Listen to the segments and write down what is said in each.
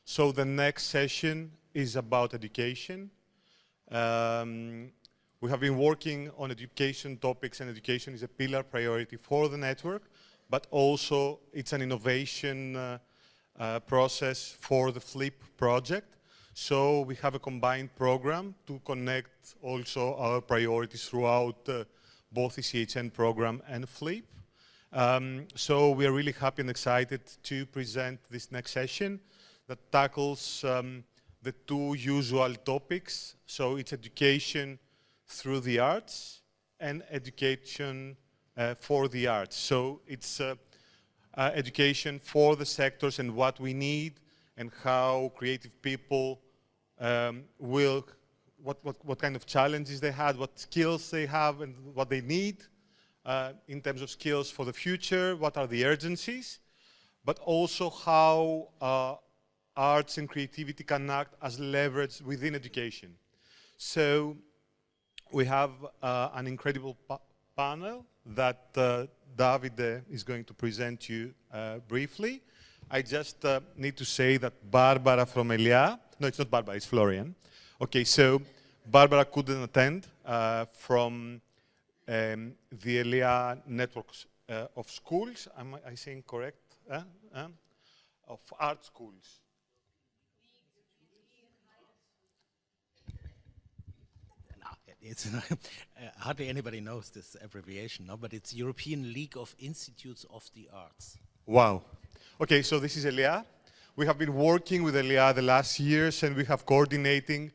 So the next session is about education. We have been working on education topics, and education is a pillar priority for the network, but also it's an innovation process for the FLIP project. So we have a combined program to connect also our priorities throughout both the ECHN program and FLIP. So we are really happy and excited to present this next session that tackles the two usual topics. So it's education through the arts and education for the arts. So it's education for the sectors and what we need and how creative people what kind of challenges they had, what skills they have and what they need in terms of skills for the future, what are the urgencies, but also how arts and creativity can act as leverage within education. So we have an incredible panel that Davide is going to present to you briefly. I just need to say that Barbara from ELIA, no, it's not Barbara, it's Florian. Okay, so Barbara couldn't attend from the ELIA networks of schools. Am I saying correct? Of art schools. It's hardly anybody knows this abbreviation, no? But it's European League of Institutes of the Arts. Wow. Okay, so this is ELIA. We have been working with ELIA the last years, and we have coordinating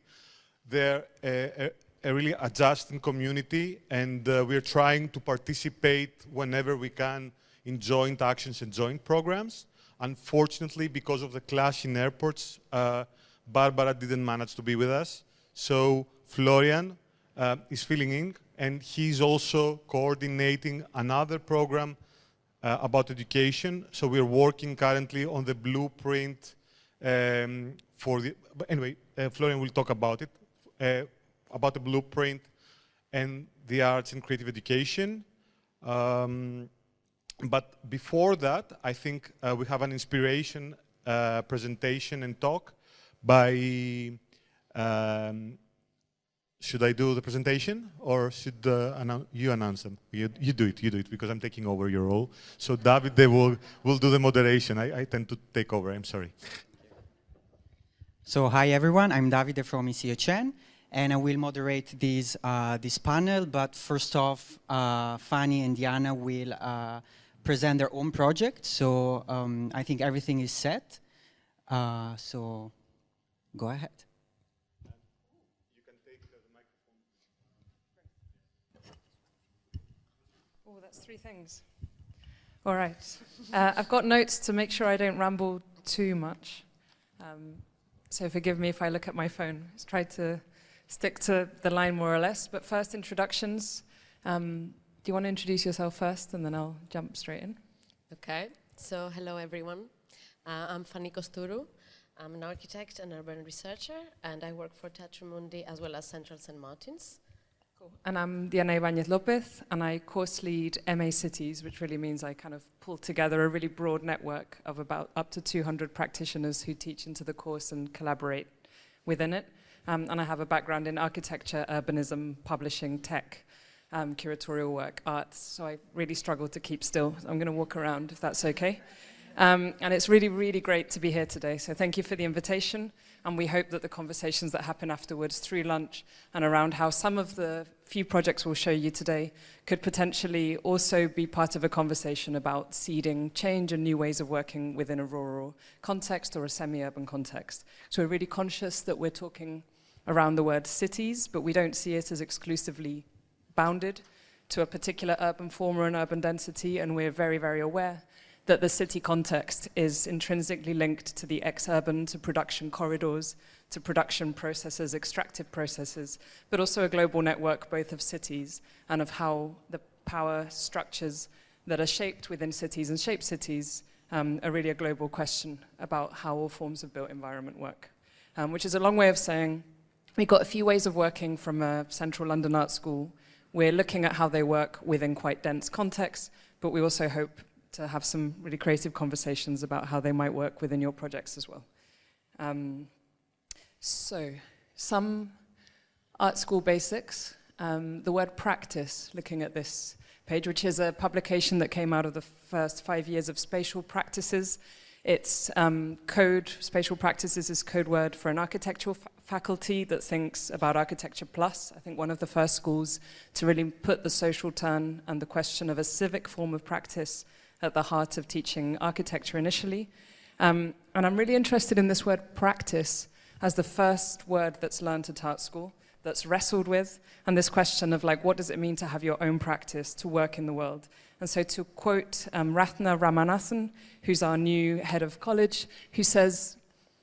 their a really adjusting community, and we are trying to participate whenever we can in joint actions and joint programs. Unfortunately, because of the clash in airports, Barbara didn't manage to be with us. So Florian is filling in, and he's also coordinating another program about education. So we're working currently on the blueprint for the, but anyway, Florian will talk about it, about the blueprint and the arts and creative education. But before that, I think we have an inspiration presentation and talk by, should I do the presentation or should you announce them? You do it, because I'm taking over your role. So Davide will do the moderation. I tend to take over, I'm sorry. So hi everyone, I'm Davide from ECHN, and I will moderate this panel, but first off, Fani and Diana will present their own project. So I think everything is set. So go ahead. Oh, that's three things. All right. I've got notes to make sure I don't ramble too much. So forgive me if I look at my phone. Let's try to stick to the line more or less. But first, introductions. Do you want to introduce yourself first, and then I'll jump straight in? Okay. So hello, everyone. I'm Fani Kostourou. I'm an architect and urban researcher, and I work for Teatro Mundi as well as Central St. Martin's. Cool. And I'm Diana Ibanez Lopez, and I course lead MA Cities, which really means I kind of pull together a really broad network of about up to 200 practitioners who teach into the course and collaborate within it. And I have a background in architecture, urbanism, publishing, tech, curatorial work, arts. So I really struggle to keep still. I'm going to walk around, if that's okay. And it's really, really great to be here today. So thank you for the invitation. And we hope that the conversations that happen afterwards through lunch and around how some of the few projects we'll show you today could potentially also be part of a conversation about seeding change and new ways of working within a rural context or a semi-urban context. So we're really conscious that we're talking around the word cities, but we don't see it as exclusively bounded to a particular urban form or an urban density, and we're very, very aware that the city context is intrinsically linked to the ex-urban, to production corridors, to production processes, extractive processes, but also a global network both of cities and of how the power structures that are shaped within cities and shape cities are really a global question about how all forms of built environment work. Which is a long way of saying we've got a few ways of working from a central London art school. We're looking at how they work within quite dense contexts, but we also hope to have some really creative conversations about how they might work within your projects as well. So, some art school basics. The word practice, looking at this page, which is a publication that came out of the first 5 years of spatial practices. It's spatial practices is code word for an architectural faculty that thinks about architecture plus. I think one of the first schools to really put the social turn and the question of a civic form of practice at the heart of teaching architecture initially. And I'm really interested in this word practice as the first word that's learned at art school, that's wrestled with, and this question of like, what does it mean to have your own practice, to work in the world? And so to quote Ratna Ramanathan, who's our new head of college, who says,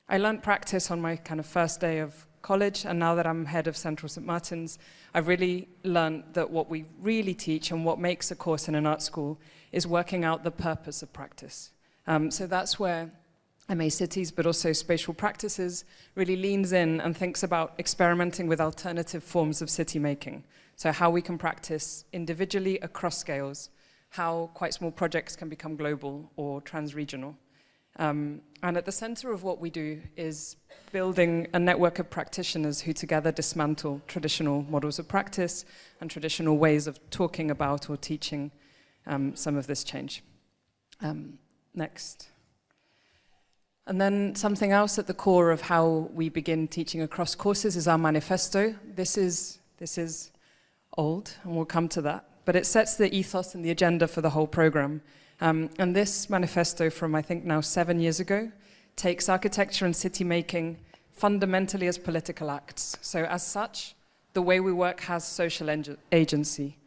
I learned practice on my kind of first day of college, and now that I'm head of Central St. Martin's, I've really learned that what we really teach and what makes a course in an art school is working out the purpose of practice. So that's where MA Cities, but also spatial practices, really leans in and thinks about experimenting with alternative forms of city making. So how we can practice individually across scales, how quite small projects can become global or trans-regional. And at the center of what we do is building a network of practitioners who together dismantle traditional models of practice and traditional ways of talking about or teaching some of this change. Next. And then something else at the core of how we begin teaching across courses is our manifesto. This is old, and we'll come to that. But it sets the ethos and the agenda for the whole program. And this manifesto from, I think, now 7 years ago, takes architecture and city making fundamentally as political acts. So as such, the way we work has social agency.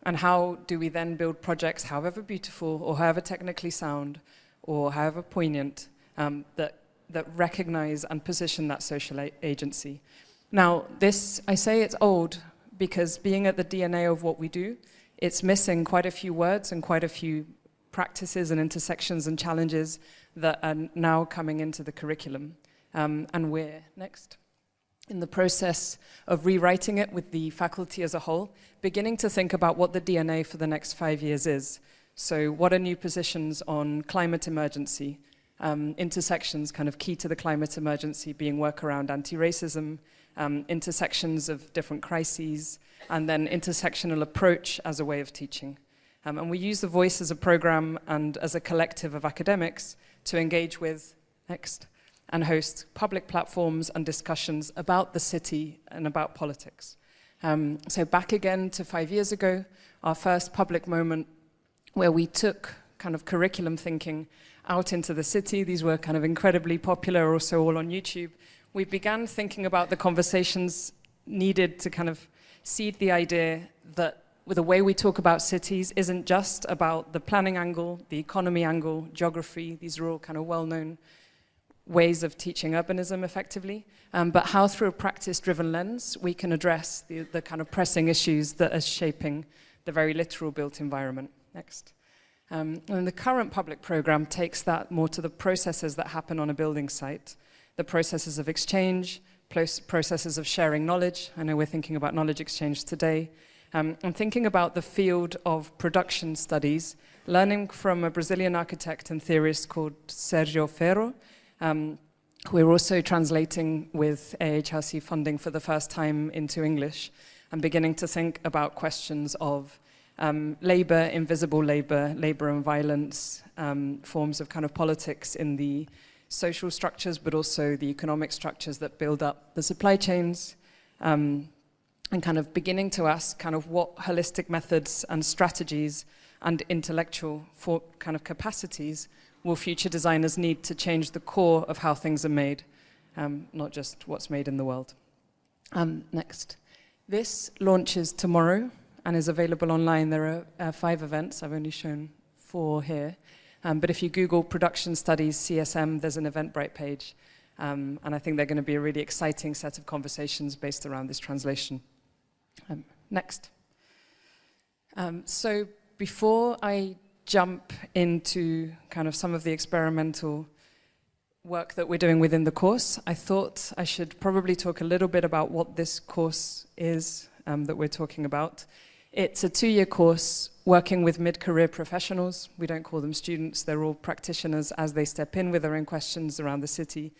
And how do we then build projects, however beautiful or however technically sound or however poignant, that recognize and position that social agency. Now, I say it's old because being at the DNA of what we do, it's missing quite a few words and quite a few practices and intersections and challenges that are now coming into the curriculum. And we're, next, in the process of rewriting it with the faculty as a whole, beginning to think about what the DNA for the next 5 years is. So what are new positions on climate emergency, intersections kind of key to the climate emergency being work around anti-racism, intersections of different crises, and then intersectional approach as a way of teaching. And we use the voice as a program and as a collective of academics to engage with, next, and host public platforms and discussions about the city and about politics. So back again to 5 years ago, our first public moment where we took kind of curriculum thinking out into the city. These were kind of incredibly popular, also all on YouTube. We began thinking about the conversations needed to kind of seed the idea that the way we talk about cities isn't just about the planning angle, the economy angle, geography. These are all kind of well-known ways of teaching urbanism effectively, but how through a practice-driven lens we can address the kind of pressing issues that are shaping the very literal built environment. Next. And the current public program takes that more to the processes that happen on a building site, the processes of exchange, processes of sharing knowledge. I know we're thinking about knowledge exchange today. And thinking about the field of production studies, learning from a Brazilian architect and theorist called Sergio Ferro. We're also translating with AHRC funding for the first time into English and beginning to think about questions of labor, invisible labor, labor and violence, forms of kind of politics in the social structures, but also the economic structures that build up the supply chains, and kind of beginning to ask kind of what holistic methods and strategies and intellectual kind of capacities will future designers need to change the core of how things are made, not just what's made in the world. Next. This launches tomorrow and is available online. There are 5 events. I've only shown 4 here. But if you Google production studies CSM, there's an Eventbrite page. And I think they're going to be a really exciting set of conversations based around this translation. Next. So before I jump into kind of some of the experimental work that we're doing within the course, I thought I should probably talk a little bit about what this course is that we're talking about. It's a 2-year course working with mid-career professionals. We don't call them students, they're all practitioners as they step in with their own questions around the city.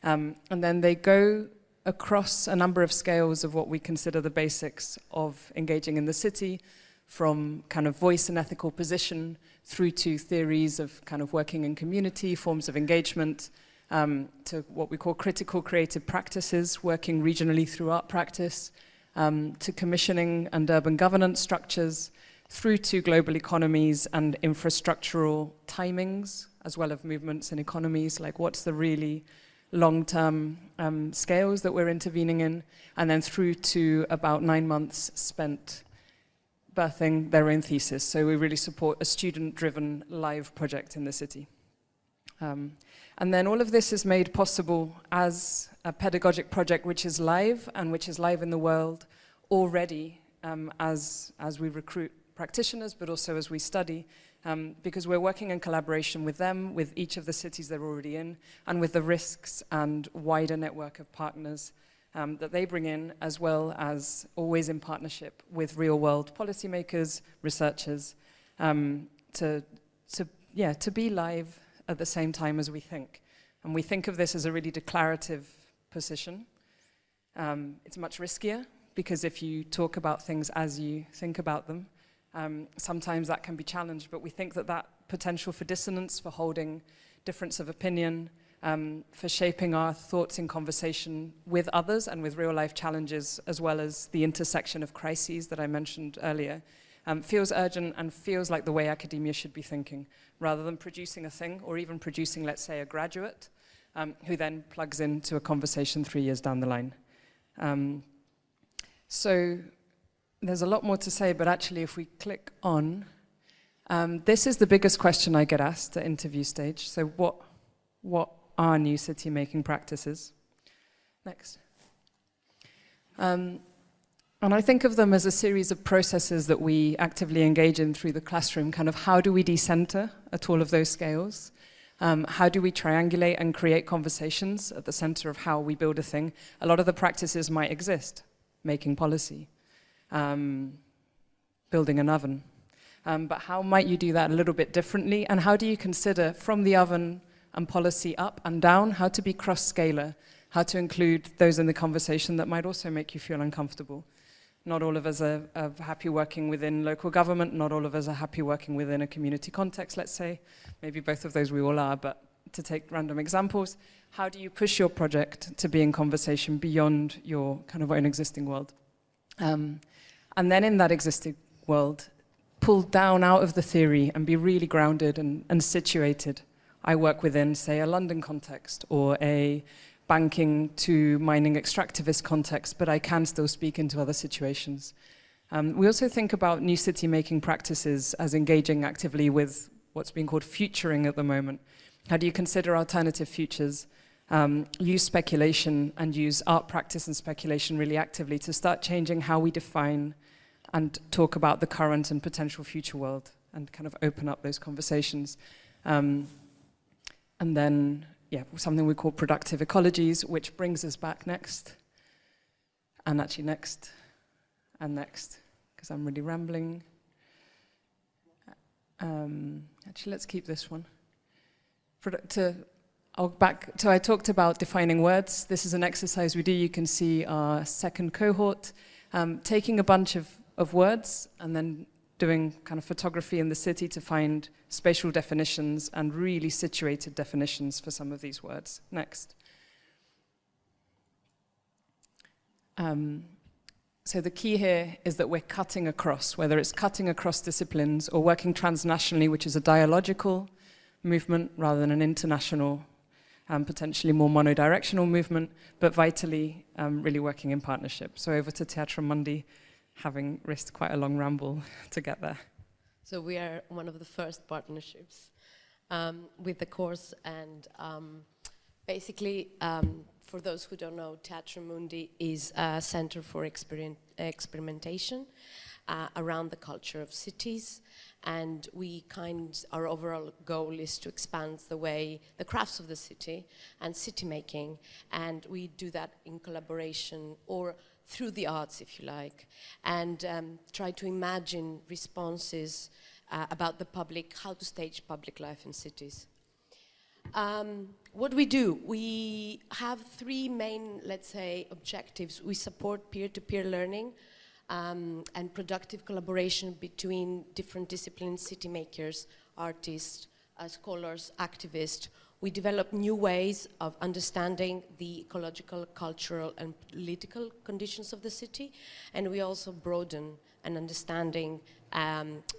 And then they go across a number of scales of what we consider the basics of engaging in the city, from kind of voice and ethical position through to theories of kind of working in community, forms of engagement, to what we call critical creative practices, working regionally through art practice, to commissioning and urban governance structures, through to global economies and infrastructural timings, as well as movements and economies, like what's the really long-term scales that we're intervening in, and then through to about 9 months spent birthing their own thesis. So we really support a student-driven live project in the city. And then all of this is made possible as a pedagogic project which is live and which is live in the world already as we recruit practitioners, but also as we study, because we're working in collaboration with them, with each of the cities they're already in, and with the risks and wider network of partners that they bring in, as well as always in partnership with real-world policymakers, researchers, to be live at the same time as we think. And we think of this as a really declarative position. It's much riskier, because if you talk about things as you think about them, sometimes that can be challenged, but we think that that potential for dissonance, for holding difference of opinion, for shaping our thoughts in conversation with others and with real-life challenges, as well as the intersection of crises that I mentioned earlier, feels urgent and feels like the way academia should be thinking, rather than producing a thing, or even producing, let's say, a graduate, who then plugs into a conversation 3 years down the line. So there's a lot more to say, but actually if we click on, this is the biggest question I get asked at interview stage. So what are new city making practices? Next. And I think of them as a series of processes that we actively engage in through the classroom. Kind of how do we decenter at all of those scales? How do we triangulate and create conversations at the center of how we build a thing? A lot of the practices might exist, making policy, building an oven. But how might you do that a little bit differently? And how do you consider from the oven and policy up and down, how to be cross-scalar, how to include those in the conversation that might also make you feel uncomfortable? Not all of us are happy working within local government, not all of us are happy working within a community context, let's say. Maybe both of those we all are, but to take random examples, how do you push your project to be in conversation beyond your kind of own existing world? And then in that existing world, pull down out of the theory and be really grounded and situated. I work within, say, a London context or a banking to mining extractivist context, but I can still speak into other situations. We also think about new city making practices as engaging actively with what's being called futuring at the moment. How do you consider alternative futures? Use speculation and use art practice and speculation really actively to start changing how we define and talk about the current and potential future world, and kind of open up those conversations. And then, something we call productive ecologies, which brings us back next, and actually next, and next, because I'm really rambling. Actually, let's keep this one. I talked about defining words. This is an exercise we do. You can see our second cohort taking a bunch of words and then doing kind of photography in the city to find spatial definitions and really situated definitions for some of these words. Next. So the key here is that we're cutting across, whether it's cutting across disciplines or working transnationally, which is a dialogical movement rather than an international, potentially more monodirectional movement, but vitally really working in partnership. So over to Teatro Mundi, having risked quite a long ramble to get there. So we are one of the first partnerships with the course, and basically, for those who don't know, Teatro Mundi is a center for experimentation around the culture of cities, and our overall goal is to expand the crafts of the city and city making, and we do that in collaboration or through the arts, if you like, and try to imagine responses about the public, how to stage public life in cities. What we do, we have three main, let's say, objectives. We support peer-to-peer learning and productive collaboration between different disciplines, city makers, artists, scholars, activists. We develop new ways of understanding the ecological, cultural, and political conditions of the city, and we also broaden an understanding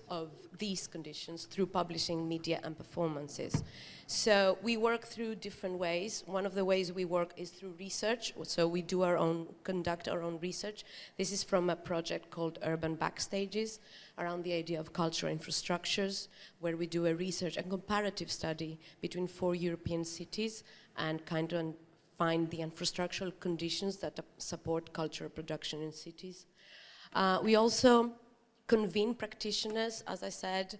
of these conditions through publishing, media, and performances. So we work through different ways. One of the ways we work is through research. So we do conduct our own research. This is from a project called Urban Backstages, around the idea of cultural infrastructures, where we do a research and comparative study between 4 European cities and kind of find the infrastructural conditions that support cultural production in cities. We also convene practitioners, as I said,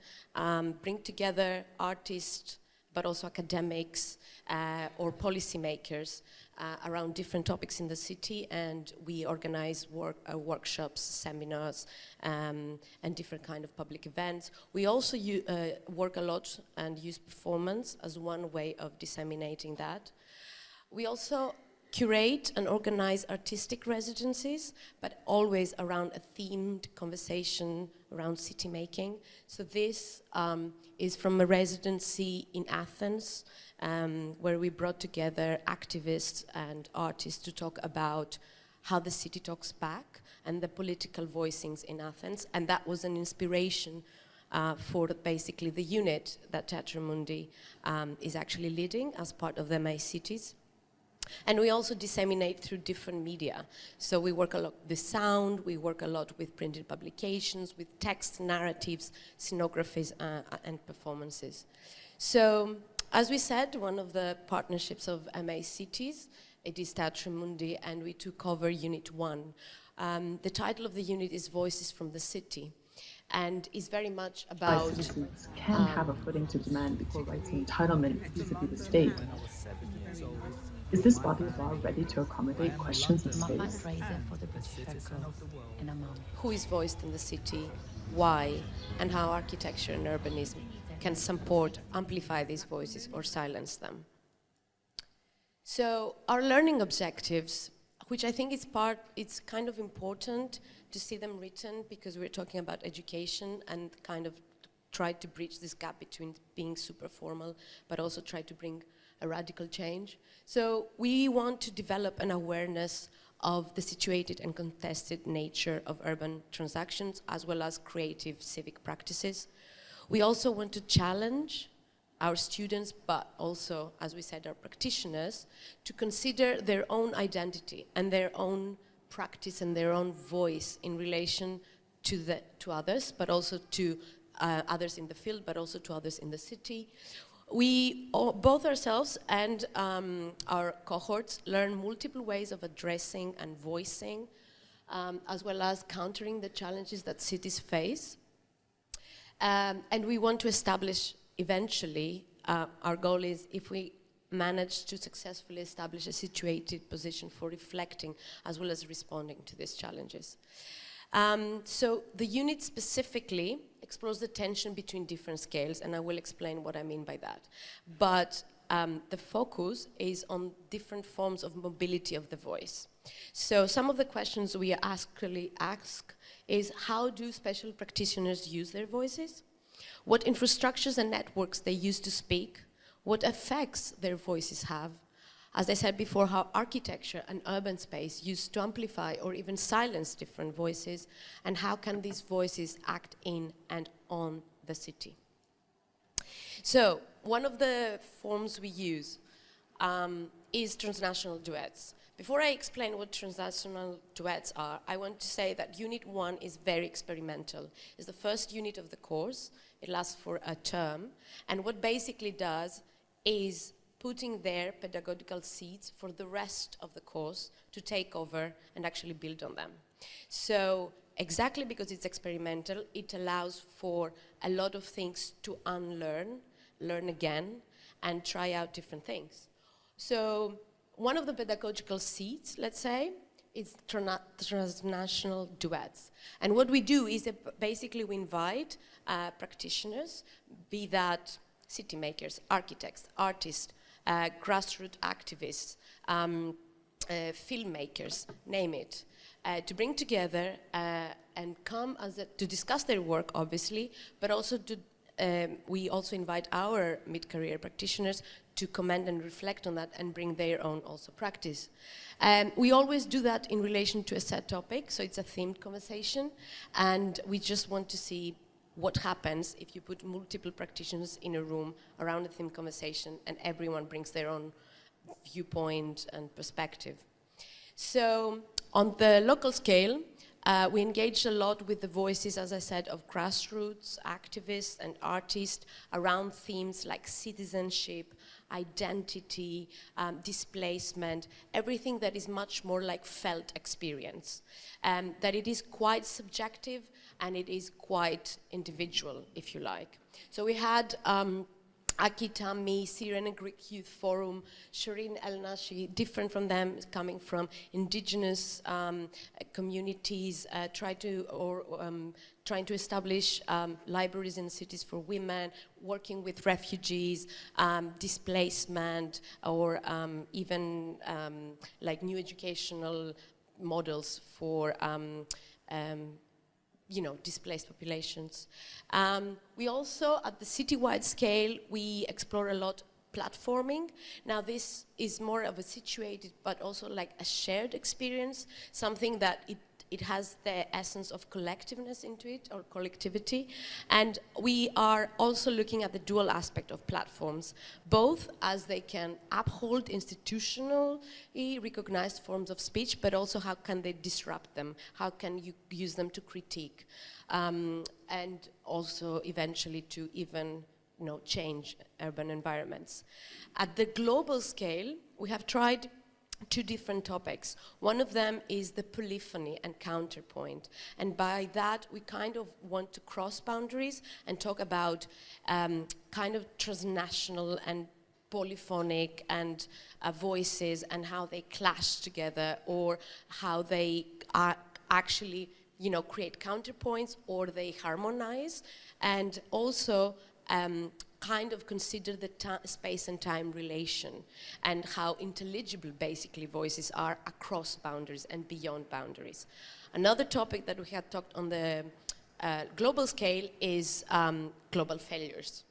bring together artists, but also academics or policymakers around different topics in the city, and we organize workshops, seminars, and different kind of public events. We also work a lot and use performance as one way of disseminating that. We also curate and organize artistic residencies, but always around a themed conversation around city making. So this is from a residency in Athens, where we brought together activists and artists to talk about how the city talks back and the political voicings in Athens. And that was an inspiration for basically the unit that Teatro Mundi is actually leading as part of the MA Cities. And we also disseminate through different media. So we work a lot with sound, we work a lot with printed publications, with text, narratives, scenographies, and performances. So, as we said, one of the partnerships of MA Cities, it is Teatro Mundi, and we took over Unit 1. The title of the unit is Voices from the City, and is very much about... citizens can have a footing to demand equal rights and entitlement vis-a-vis the state. Is this body of law ready to accommodate questions of space? Who is voiced in the city, why, and how architecture and urbanism can support, amplify these voices or silence them. So our learning objectives, which I think it's kind of important to see them written because we're talking about education and kind of try to bridge this gap between being super formal but also try to bring a radical change. So we want to develop an awareness of the situated and contested nature of urban transactions as well as creative civic practices. We also want to challenge our students, but also, as we said, our practitioners, to consider their own identity and their own practice and their own voice in relation to others, but also to others in the field, but also to others in the city. We, both ourselves and our cohorts, learn multiple ways of addressing and voicing, as well as countering the challenges that cities face. And we want to establish, eventually, our goal is if we manage to successfully establish a situated position for reflecting as well as responding to these challenges. So the unit specifically explores the tension between different scales, and I will explain what I mean by that. But the focus is on different forms of mobility of the voice. So some of the questions we actually ask is, how do special practitioners use their voices? What infrastructures and networks they use to speak? What effects their voices have? As I said before, how architecture and urban space used to amplify or even silence different voices, and how can these voices act in and on the city? So, one of the forms we use is transnational duets. Before I explain what transnational duets are, I want to say that Unit 1 is very experimental. It's the first unit of the course. It lasts for a term, and what basically does is putting their pedagogical seeds for the rest of the course to take over and actually build on them. So exactly because it's experimental, it allows for a lot of things to unlearn, learn again, and try out different things. So one of the pedagogical seeds, let's say, is transnational duets. And what we do is basically we invite practitioners, be that city makers, architects, artists, grassroots activists, filmmakers, name it, to bring together and come to discuss their work, obviously, but also to we also invite our mid-career practitioners to comment and reflect on that and bring their own also practice. We always do that in relation to a set topic, so it's a themed conversation, and we just want to see what happens if you put multiple practitioners in a room around a themed conversation and everyone brings their own viewpoint and perspective. So on the local scale, we engaged a lot with the voices, as I said, of grassroots activists and artists around themes like citizenship, identity, displacement, everything that is much more like felt experience. That it is quite subjective and it is quite individual, if you like. So we had Akita, me, Syrian and Greek Youth Forum, Shireen El-Nashi, different from them, coming from indigenous communities, trying to establish libraries in cities for women, working with refugees, displacement, or even like new educational models for displaced populations. We also, at the citywide scale, we explore a lot platforming. Now this is more of a situated, but also like a shared experience, something that it has the essence of collectiveness into it, or collectivity. And we are also looking at the dual aspect of platforms, both as they can uphold institutionally recognized forms of speech, but also how can they disrupt them? How can you use them to critique? And also eventually to even change urban environments. At the global scale, we have tried two different topics. One of them is the polyphony and counterpoint. And by that, we kind of want to cross boundaries and talk about kind of transnational and polyphonic and voices and how they clash together, or how they are actually, create counterpoints, or they harmonize, and also kind of consider the space and time relation and how intelligible basically voices are across boundaries and beyond boundaries. Another topic that we had talked on the global scale is global failures.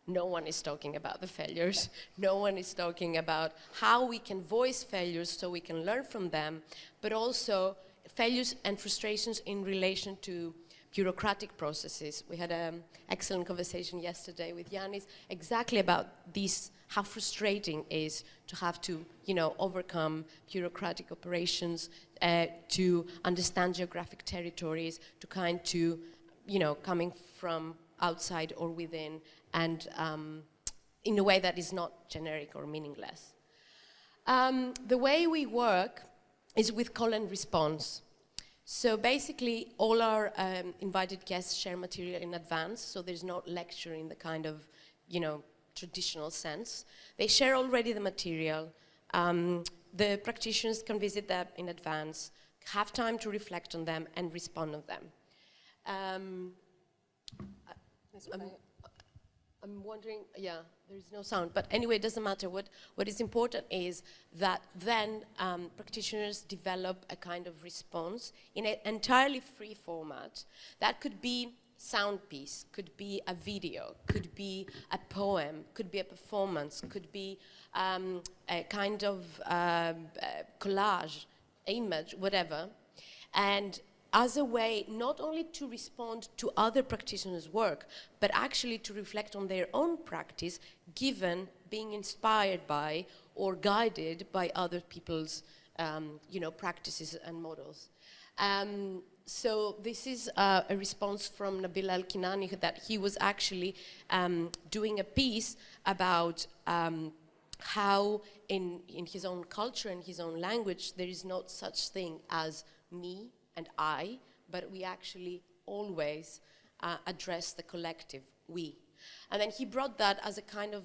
No one is talking about the failures. No one is talking about how we can voice failures so we can learn from them, but also failures and frustrations in relation to bureaucratic processes. We had an excellent conversation yesterday with Yanis exactly about this, how frustrating it is to have to, overcome bureaucratic operations, to understand geographic territories, to coming from outside or within, and in a way that is not generic or meaningless. The way we work is with call and response. So basically, all our invited guests share material in advance, so there's no lecture in the kind of, traditional sense. They share already the material. The practitioners can visit them in advance, have time to reflect on them, and respond on them. I'm wondering, there's no sound, but anyway, it doesn't matter. What is important is that then practitioners develop a kind of response in an entirely free format. That could be sound piece, could be a video, could be a poem, could be a performance, could be a kind of collage, image, whatever. And as a way not only to respond to other practitioners' work, but actually to reflect on their own practice, given being inspired by or guided by other people's practices and models. So this is a response from Nabil Al-Kinani, that he was actually doing a piece about how in his own culture and his own language, there is no such thing as me and I, but we actually always address the collective, we. And then he brought that as a kind of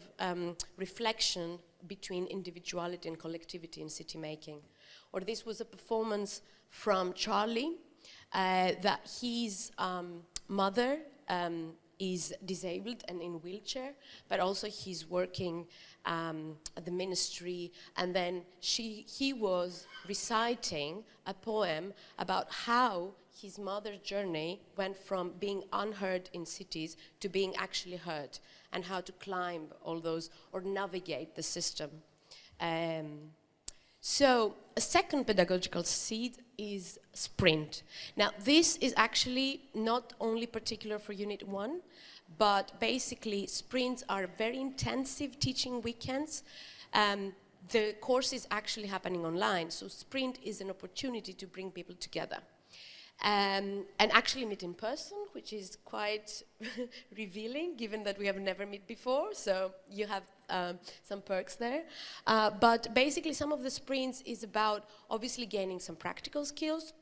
reflection between individuality and collectivity in city making. Or this was a performance from Charlie, that his mother is disabled and in wheelchair, but also he's working at the ministry, and then he was reciting a poem about how his mother's journey went from being unheard in cities to being actually heard, and how to climb all those or navigate the system. So a second pedagogical seed is sprint. Now this is actually not only particular for Unit 1, but basically sprints are very intensive teaching weekends. The course is actually happening online, so sprint is an opportunity to bring people together. And actually meet in person, which is quite revealing, given that we have never met before, so you have some perks there. But basically some of the sprints is about obviously gaining some practical skills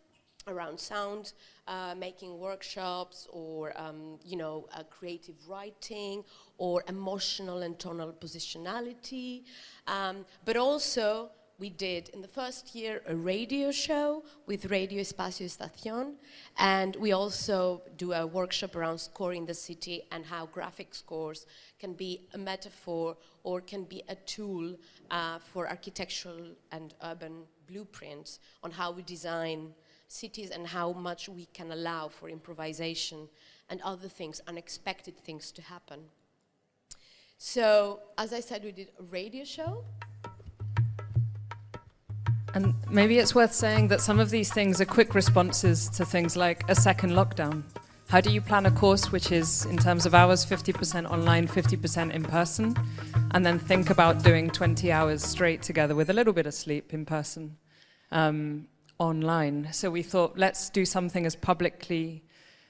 around sound, making workshops, or creative writing, or emotional and tonal positionality, but also we did, in the first year, a radio show with Radio Espacio Estación, and we also do a workshop around scoring the city and how graphic scores can be a metaphor or can be a tool for architectural and urban blueprints on how we design cities and how much we can allow for improvisation and other things, unexpected things to happen. So, as I said, we did a radio show. And maybe it's worth saying that some of these things are quick responses to things like a second lockdown. How do you plan a course which is, in terms of hours, 50% online, 50% in person, and then think about doing 20 hours straight together with a little bit of sleep in person online? So we thought, let's do something as publicly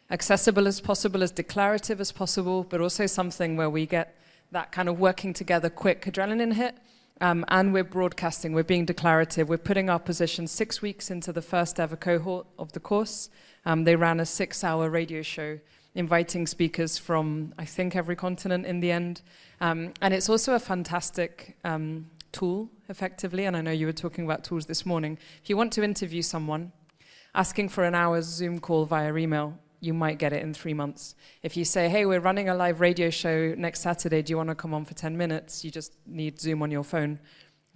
accessible as possible, as declarative as possible, but also something where we get that kind of working together quick adrenaline hit. And we're broadcasting, we're being declarative, we're putting our position 6 weeks into the first ever cohort of the course. They ran a 6-hour radio show inviting speakers from, I think, every continent in the end. And it's also a fantastic tool, effectively, and I know you were talking about tools this morning. If you want to interview someone, asking for an hour's Zoom call via email, you might get it in 3 months. If you say, hey, we're running a live radio show next Saturday, do you want to come on for 10 minutes? You just need Zoom on your phone.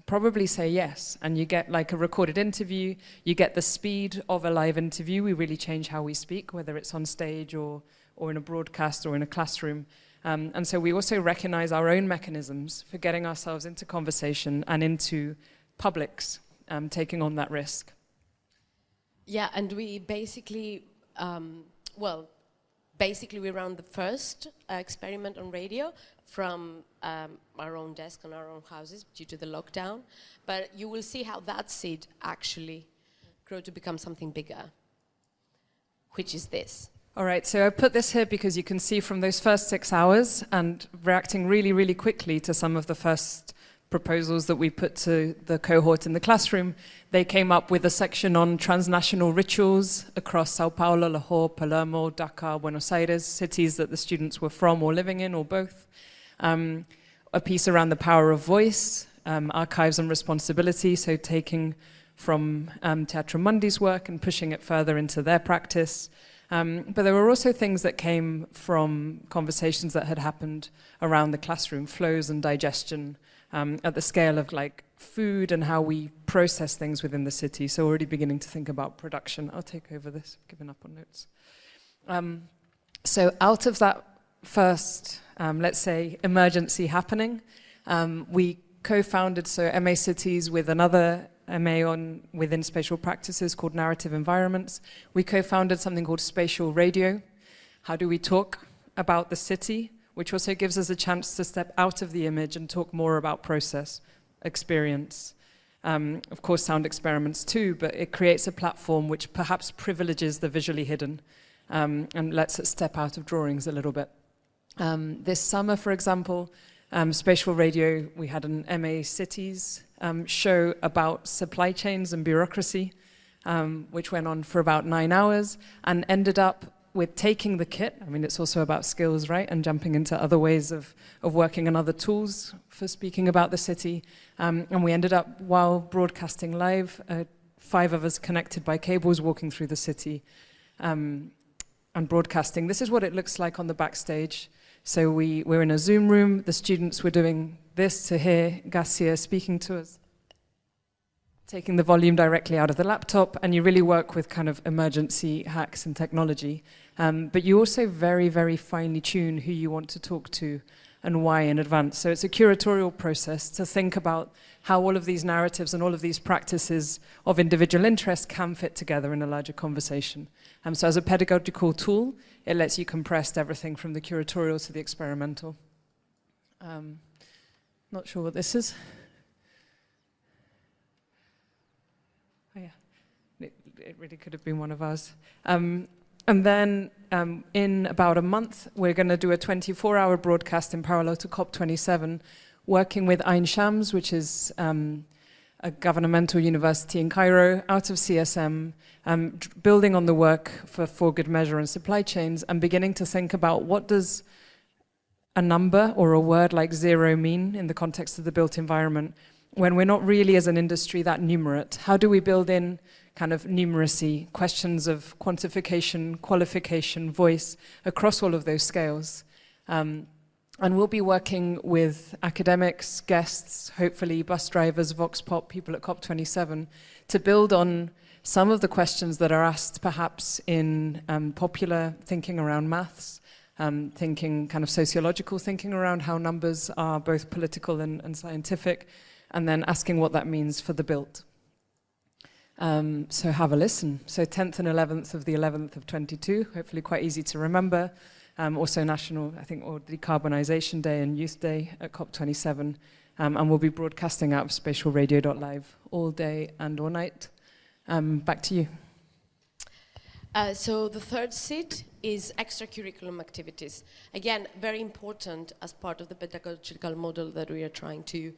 Probably say yes, and you get like a recorded interview, you get the speed of a live interview. We really change how we speak, whether it's on stage or in a broadcast or in a classroom. And so we also recognize our own mechanisms for getting ourselves into conversation and into publics, taking on that risk. Yeah, and we basically, we ran the first experiment on radio from our own desk on our own houses due to the lockdown. But you will see how that seed actually grew to become something bigger, which is this. All right, so I put this here because you can see from those first 6 hours and reacting really, really quickly to some of the first proposals that we put to the cohort in the classroom, they came up with a section on transnational rituals across Sao Paulo, Lahore, Palermo, Dakar, Buenos Aires, cities that the students were from or living in or both. A piece around the power of voice, archives and responsibility, so taking from Teatro Mundi's work and pushing it further into their practice. But there were also things that came from conversations that had happened around the classroom, flows and digestion, at the scale of like food and how we process things within the city. So already beginning to think about production. I'll take over this, giving up on notes. So out of that first, let's say, emergency happening, we co-founded MA Cities with another MA within spatial practices called Narrative Environments. We co-founded something called Spatial Radio. How do we talk about the city? Which also gives us a chance to step out of the image and talk more about process, experience. Of course, sound experiments too, but it creates a platform which perhaps privileges the visually hidden and lets it step out of drawings a little bit. This summer, for example, Spatial Radio, we had an MA Cities show about supply chains and bureaucracy, which went on for about 9 hours and ended up with taking the kit. I mean, it's also about skills, right? And jumping into other ways of working and other tools for speaking about the city. And we ended up, while broadcasting live, 5 of us connected by cables walking through the city. And and broadcasting. This is what it looks like on the backstage. So we're in a Zoom room. The students were doing this to hear Garcia speaking to us, taking the volume directly out of the laptop, and you really work with kind of emergency hacks and technology. But you also very, very finely tune who you want to talk to and why in advance. So it's a curatorial process to think about how all of these narratives and all of these practices of individual interest can fit together in a larger conversation. So as a pedagogical tool, it lets you compress everything from the curatorial to the experimental. Not sure what this is. Oh yeah, it really could have been one of ours. And then in about a month, we're going to do a 24-hour broadcast in parallel to COP27, working with Ain Shams, which is a governmental university in Cairo, out of CSM, building on the work for good measure and supply chains, and beginning to think about what does a number or a word like zero mean in the context of the built environment, when we're not really as an industry that numerate. How do we build in kind of numeracy, questions of quantification, qualification, voice, across all of those scales? And we'll be working with academics, guests, hopefully bus drivers, Vox Pop, people at COP27, to build on some of the questions that are asked perhaps in popular thinking around maths, thinking kind of sociological thinking around how numbers are both political and scientific, and then asking what that means for the built. So have a listen. So 10th and 11th of the 11th of 22, hopefully quite easy to remember. Also National, I think, or Decarbonisation Day and Youth Day at COP27. And we'll be broadcasting out of spatialradio.live all day and all night. Back to you. So the third seat is extracurriculum activities. Again, very important as part of the pedagogical model that we are trying to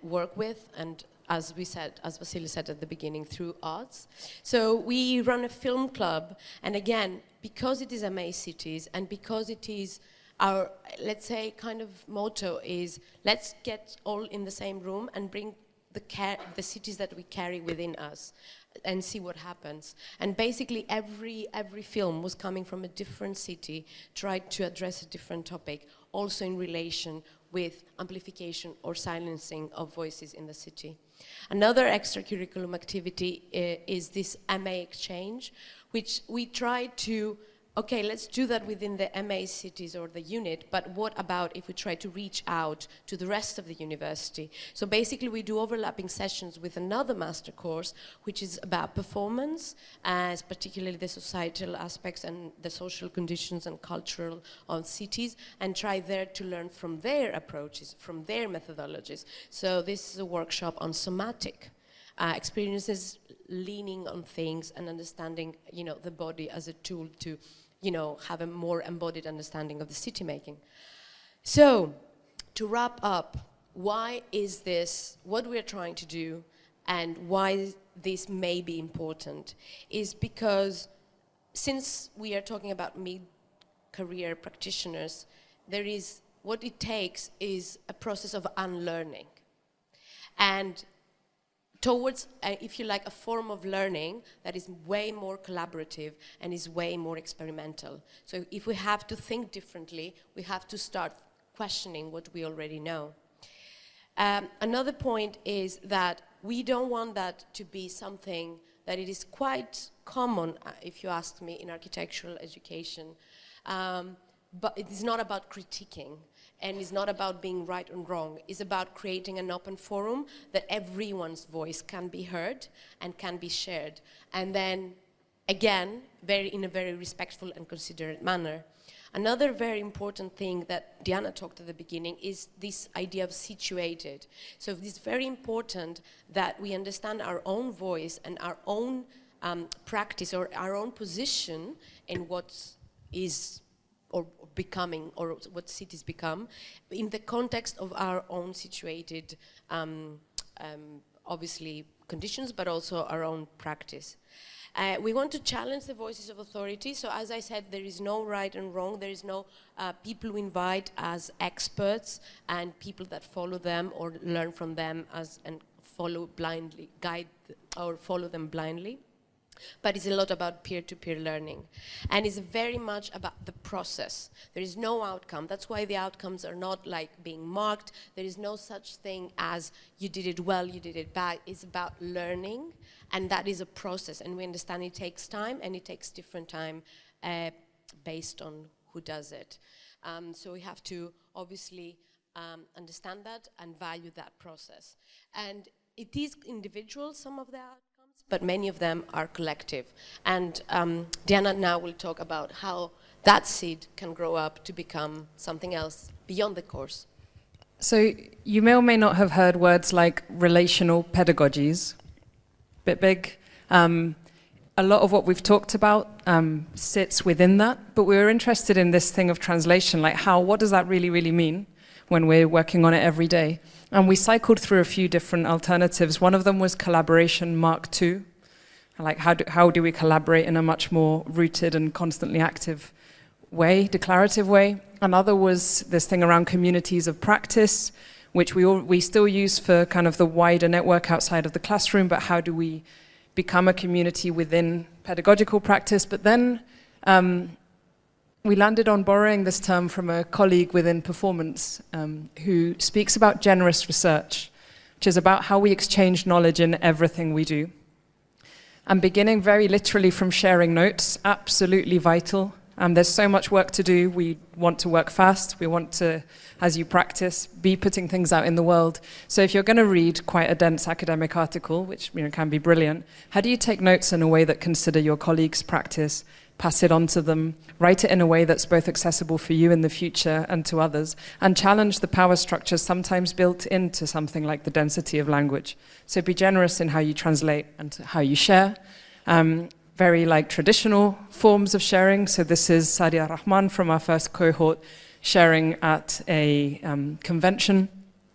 work with, and as we said, as Vasily said at the beginning, through arts. So we run a film club, and again, because it is MA cities and because it is our, let's say, kind of motto is, let's get all in the same room and bring the cities that we carry within us and see what happens. And basically every film was coming from a different city, tried to address a different topic, also in relation with amplification or silencing of voices in the city. Another extracurriculum activity is this MA exchange, which we try to, okay, let's do that within the MA cities or the unit, but what about if we try to reach out to the rest of the university? So basically we do overlapping sessions with another master course, which is about performance, as particularly the societal aspects and the social conditions and cultural of cities, and try there to learn from their approaches, from their methodologies. So this is a workshop on somatic experiences, leaning on things and understanding, you know, the body as a tool to, you know, have a more embodied understanding of the city making. So, to wrap up, why is this, what we're trying to do, and why this may be important, is because since we are talking about mid-career practitioners, there is, what it takes is a process of unlearning. And towards, if you like, a form of learning that is way more collaborative and is way more experimental. So if we have to think differently, we have to start questioning what we already know. Another point is that we don't want that to be something that it is quite common, if you ask me, in architectural education. But it is not about critiquing. And it's not about being right or wrong. It's about creating an open forum that everyone's voice can be heard and can be shared. And then, again, in a very respectful and considerate manner. Another very important thing that Diana talked at the beginning is this idea of situated. So it's very important that we understand our own voice and our own practice or our own position in what is or becoming, or what cities become, in the context of our own situated, obviously, conditions, but also our own practice. We want to challenge the voices of authority. So as I said, there is no right and wrong. There is no people we invite as experts and people that follow them or learn from them and follow blindly, guide or follow them blindly. but it's a lot about peer-to-peer learning. And it's very much about the process. There is no outcome. That's why the outcomes are not like being marked. There is no such thing as you did it well, you did it bad. It's about learning, and that is a process. And we understand it takes time, and it takes different time based on who does it. So we have to obviously understand that and value that process. And it is individual, some of the outcomes, but many of them are collective. And Diana now will talk about how that seed can grow up to become something else beyond the course. So you may or may not have heard words like relational pedagogies, bit big. A lot of what we've talked about sits within that, but we were interested in this thing of translation, like what does that really mean when we're working on it every day? And we cycled through a few different alternatives. One of them was collaboration Mark II, like how do we collaborate in a much more rooted and constantly active way, declarative way. Another was this thing around communities of practice, which we still use for kind of the wider network outside of the classroom, but how do we become a community within pedagogical practice? But then we landed on borrowing this term from a colleague within performance who speaks about generous research, which is about how we exchange knowledge in everything we do. And beginning very literally from sharing notes, absolutely vital. There's so much work to do. We want to work fast. We want to, as you practice, be putting things out in the world. So if you're going to read quite a dense academic article, which can be brilliant, how do you take notes in a way that consider your colleagues' practice, pass it on to them, write it in a way that's both accessible for you in the future and to others, and challenge the power structures sometimes built into something like the density of language. So be generous in how you translate and how you share. Very like traditional forms of sharing. So this is Sadia Rahman from our first cohort sharing at a convention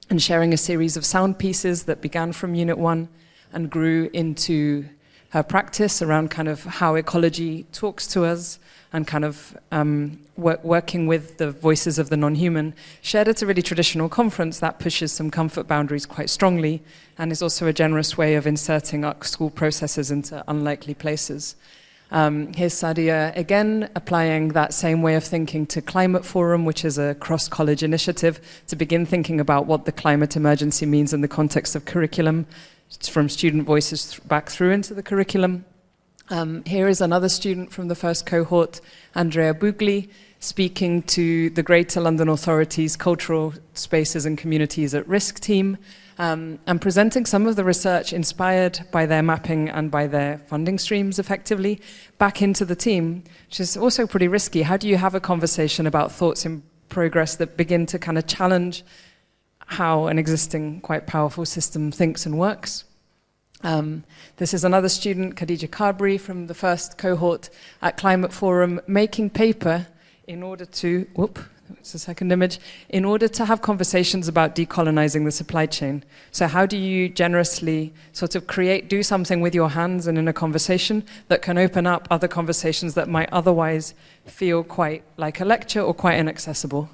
and sharing a series of sound pieces that began from Unit 1 and grew into her practice around kind of how ecology talks to us and kind of working with the voices of the non-human, shared at a really traditional conference that pushes some comfort boundaries quite strongly and is also a generous way of inserting our school processes into unlikely places. Here's Sadia again, applying that same way of thinking to Climate Forum, which is a cross-college initiative to begin thinking about what the climate emergency means in the context of curriculum, from student voices back through into the curriculum. Here is another student from the first cohort, Andrea Bugli, speaking to the Greater London Authority's Cultural Spaces and Communities at Risk team, and presenting some of the research inspired by their mapping and by their funding streams effectively back into the team, which is also pretty risky. How do you have a conversation about thoughts in progress that begin to kind of challenge how an existing quite powerful system thinks and works? This is another student, Khadija Karbri, from the first cohort at Climate Forum, making paper in order to, it's the second image, in order to have conversations about decolonizing the supply chain. So how do you generously sort of do something with your hands and in a conversation that can open up other conversations that might otherwise feel quite like a lecture or quite inaccessible?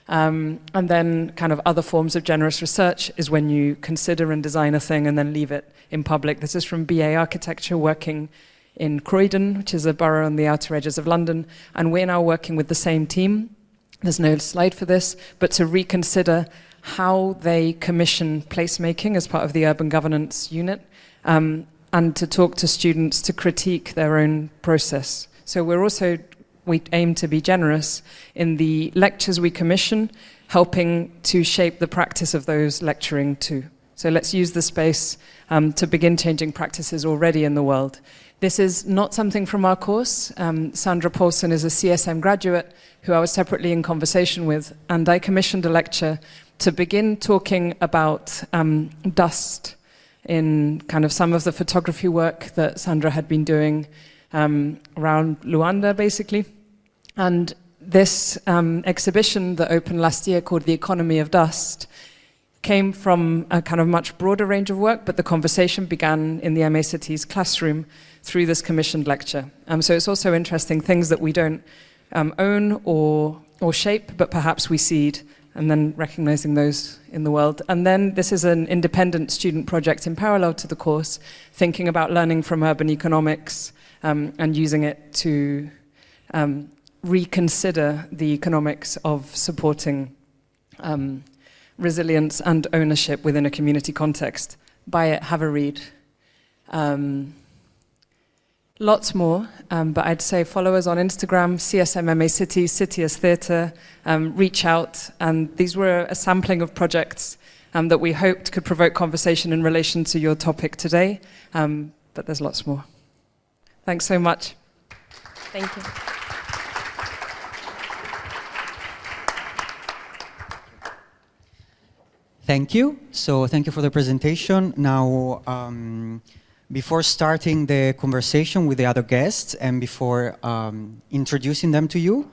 And then kind of other forms of generous research is when you consider and design a thing and then leave it in public. This is from BA Architecture working in Croydon, which is a borough on the outer edges of London. And we're now working with the same team. There's no slide for this, but to reconsider how they commission placemaking as part of the urban governance unit, and to talk to students to critique their own process. So we aim to be generous in the lectures we commission, helping to shape the practice of those lecturing too. So let's use the space to begin changing practices already in the world. This is not something from our course. Sandra Paulson is a CSM graduate who I was separately in conversation with, and I commissioned a lecture to begin talking about dust in kind of some of the photography work that Sandra had been doing around Luanda, basically. And this exhibition that opened last year called The Economy of Dust came from a kind of much broader range of work, but the conversation began in the MA Cities classroom through this commissioned lecture. So it's also interesting, things that we don't own or shape, but perhaps we seed and then recognizing those in the world. And then this is an independent student project in parallel to the course, thinking about learning from urban economics and using it to reconsider the economics of supporting resilience and ownership within a community context. Buy it, have a read. Lots more, but I'd say follow us on Instagram, CSMMA City, City as Theatre, reach out. And these were a sampling of projects that we hoped could provoke conversation in relation to your topic today, but there's lots more. Thanks so much. Thank you. Thank you. So thank you for the presentation. Now, before starting the conversation with the other guests and before introducing them to you,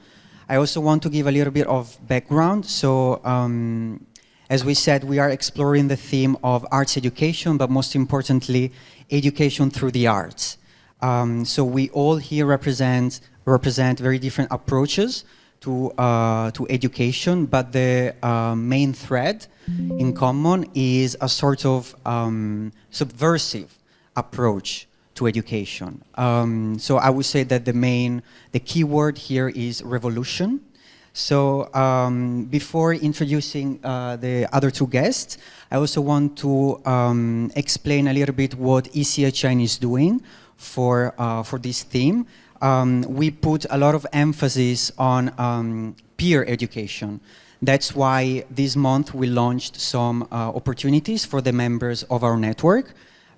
I also want to give a little bit of background. So, as we said, we are exploring the theme of arts education, but most importantly, education through the arts. So we all here represent very different approaches to education, but the main thread in common is a sort of subversive approach to education. So I would say that the key word here is revolution. So before introducing the other two guests, I also want to explain a little bit what ECHN is doing for this theme. We put a lot of emphasis on peer education. That's why this month we launched some opportunities for the members of our network.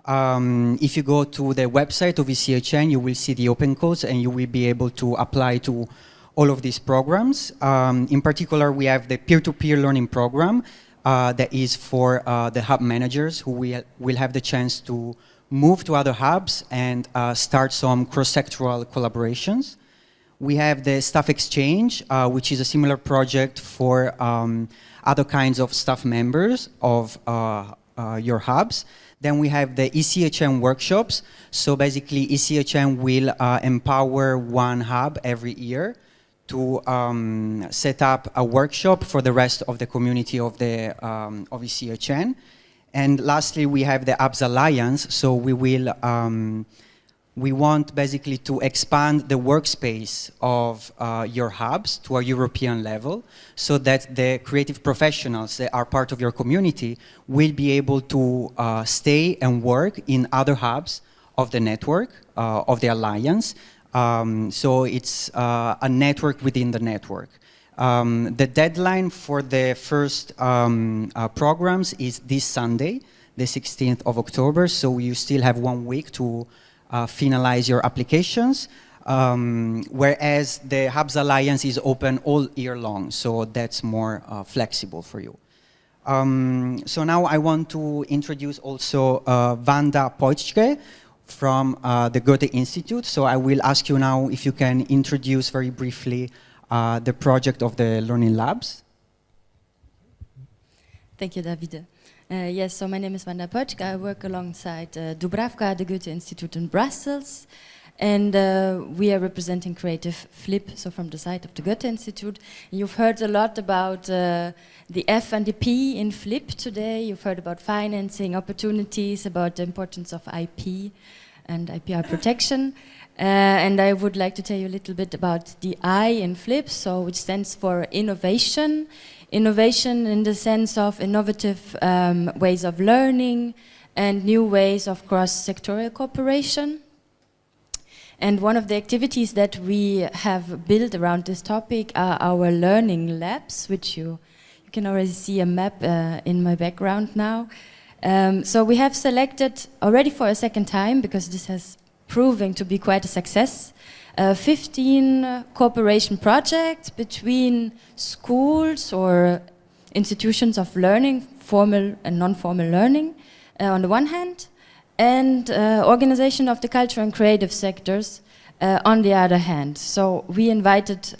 If you go to the website of ECHN, you will see the open codes and you will be able to apply to all of these programs. In particular, we have the peer-to-peer learning program that is for the hub managers who will have the chance to move to other hubs and start some cross-sectoral collaborations. We have the staff exchange, which is a similar project for other kinds of staff members of your hubs. Then we have the ECHN workshops. So basically, ECHN will empower one hub every year to set up a workshop for the rest of the community of ECHN. And lastly, we have the Hubs Alliance. So we want basically to expand the workspace of your hubs to a European level so that the creative professionals that are part of your community will be able to stay and work in other hubs of the network, of the Alliance. So it's a network within the network. The deadline for the first programs is this Sunday, the 16th of October. So you still have 1 week to finalize your applications, whereas the Hubs Alliance is open all year long, so that's more flexible for you. So now I want to introduce also Wanda Poitschke from the Goethe-Institut. So I will ask you now if you can introduce very briefly the project of the Learning Labs. Thank you, Davide. Yes, so my name is Wanda Poitschke. I work alongside Dubravka at the Goethe-Institut in Brussels. And we are representing Creative Flip, so from the side of the Goethe-Institut. You've heard a lot about the F and the P in Flip today. You've heard about financing opportunities, about the importance of IP and IPR protection. And I would like to tell you a little bit about the I in Flip, so which stands for innovation. Innovation in the sense of innovative ways of learning and new ways of cross-sectorial cooperation. And one of the activities that we have built around this topic are our learning labs, which you can already see a map in my background now. So we have selected already for a second time, because this has proven to be quite a success, 15 cooperation projects between schools or institutions of learning, formal and non-formal learning on the one hand, and organization of the cultural and creative sectors on the other hand. So we invited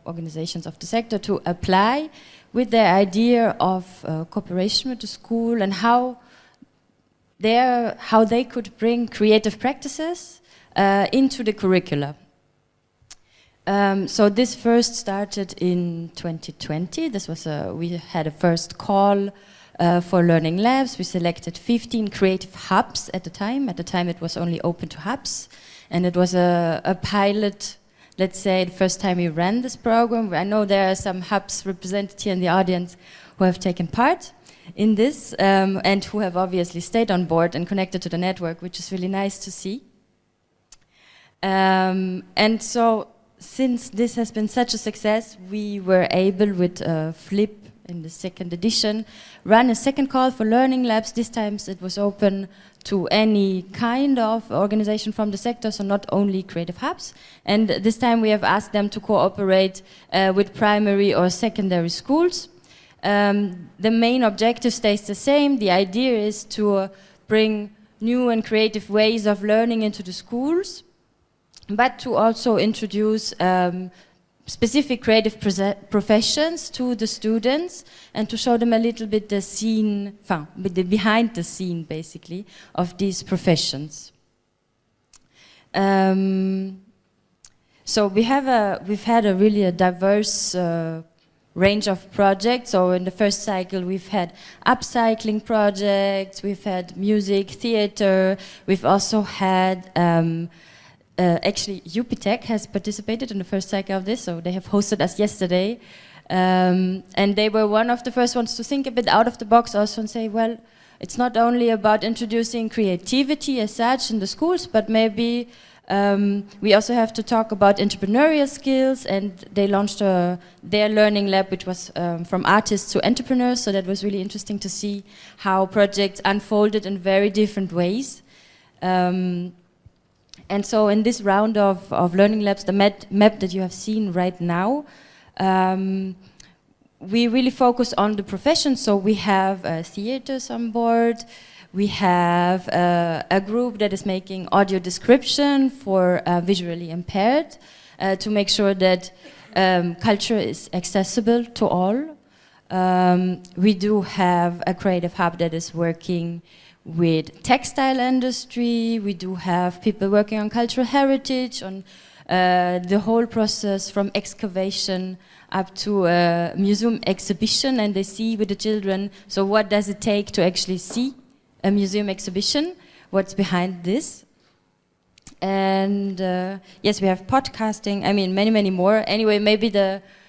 organizations of the sector to apply with their idea of cooperation with the school and how they could bring creative practices into the curricula. So this first started in 2020. This was we had a first call for learning labs. We selected 15 creative hubs at the time. At the time it was only open to hubs. And it was a pilot, let's say, the first time we ran this program. I know there are some hubs represented here in the audience who have taken part in this and who have obviously stayed on board and connected to the network, which is really nice to see. And so, since this has been such a success, we were able with Flip in the second edition run a second call for learning labs. This time it was open to any kind of organization from the sector, so not only creative hubs. And this time we have asked them to cooperate with primary or secondary schools. The main objective stays the same. The idea is to bring new and creative ways of learning into the schools, but to also introduce specific creative professions to the students and to show them a little bit the scene, the behind the scene basically of these professions. So we've had a really diverse range of projects. So in the first cycle we've had upcycling projects, we've had music, theater, we've also had actually, UPTech has participated in the first cycle of this, so they have hosted us yesterday. And they were one of the first ones to think a bit out of the box also and say, well, it's not only about introducing creativity as such in the schools, but maybe we also have to talk about entrepreneurial skills. And they launched their learning lab, which was from artists to entrepreneurs, so that was really interesting to see how projects unfolded in very different ways. And so in this round of learning labs, the map that you have seen right now, we really focus on the professions. So we have theaters on board, we have a group that is making audio description for visually impaired to make sure that culture is accessible to all. We do have a creative hub that is working with textile industry. We do have people working on cultural heritage, on the whole process from excavation up to a museum exhibition, and they see with the children, so what does it take to actually see a museum exhibition, what's behind this. And yes, we have podcasting, I mean many more. Anyway, maybe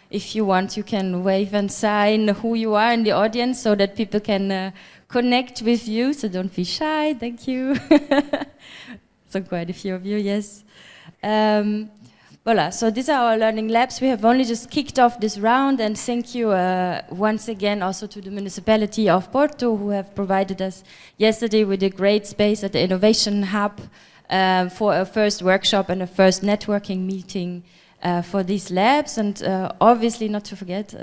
if you want, you can wave and sign who you are in the audience so that people can connect with you, so don't be shy, thank you. So quite a few of you, yes. Voila, so these are our learning labs. We have only just kicked off this round, and thank you once again also to the municipality of Porto, who have provided us yesterday with a great space at the Innovation Hub for a first workshop and a first networking meeting for these labs. And obviously not to forget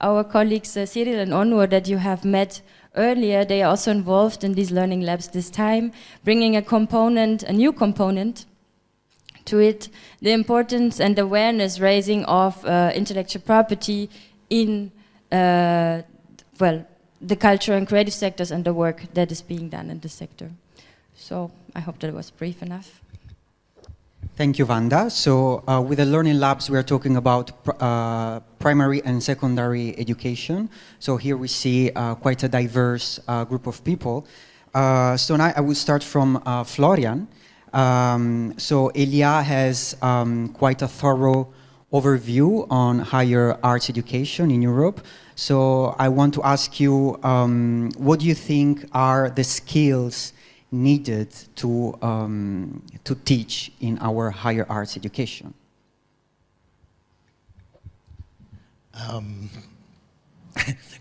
our colleagues Cyril and Onur that you have met earlier. They are also involved in these learning labs this time, bringing a new component to it, the importance and awareness raising of intellectual property in the culture and creative sectors and the work that is being done in the sector. So I hope that was brief enough. Thank you, Wanda. So with the learning labs, we are talking about primary and secondary education. So here we see quite a diverse group of people. So now I will start from Florian. So ELIA has quite a thorough overview on higher arts education in Europe. So I want to ask you, what do you think are the skills needed to teach in our higher arts education?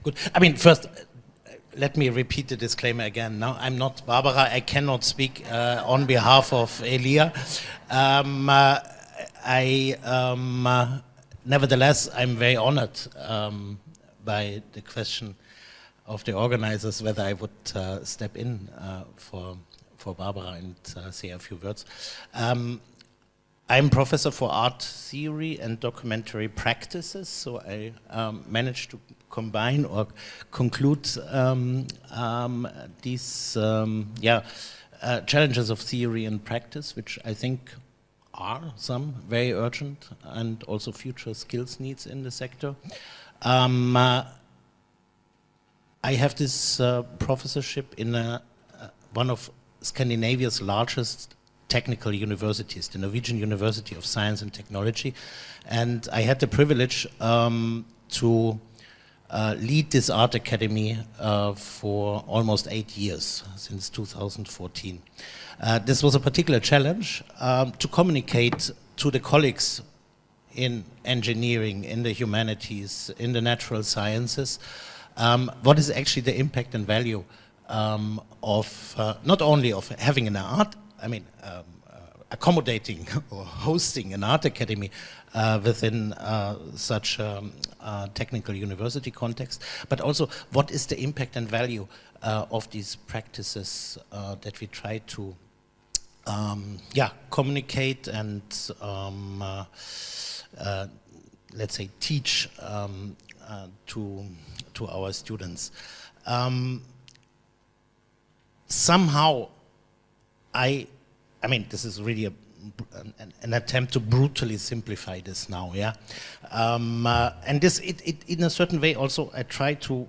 Good. I mean, first, let me repeat the disclaimer again. Now, I'm not Barbara. I cannot speak on behalf of ELIA. Nevertheless, I'm very honored by the question of the organizers whether I would step in for Barbara and say a few words. I'm professor for art theory and documentary practices, so I managed to combine or conclude these challenges of theory and practice, which I think are some very urgent and also future skills needs in the sector. I have this professorship in one of Scandinavia's largest technical universities, the Norwegian University of Science and Technology, and I had the privilege to lead this art academy for almost 8 years, since 2014. This was a particular challenge to communicate to the colleagues in engineering, in the humanities, in the natural sciences, what is actually the impact and value of not only of having an art, accommodating or hosting an art academy within such a technical university context, but also what is the impact and value of these practices that we try to communicate and let's say teach to our students. Somehow this is really an attempt to brutally simplify this now, yeah. And this, in a certain way, also I try to.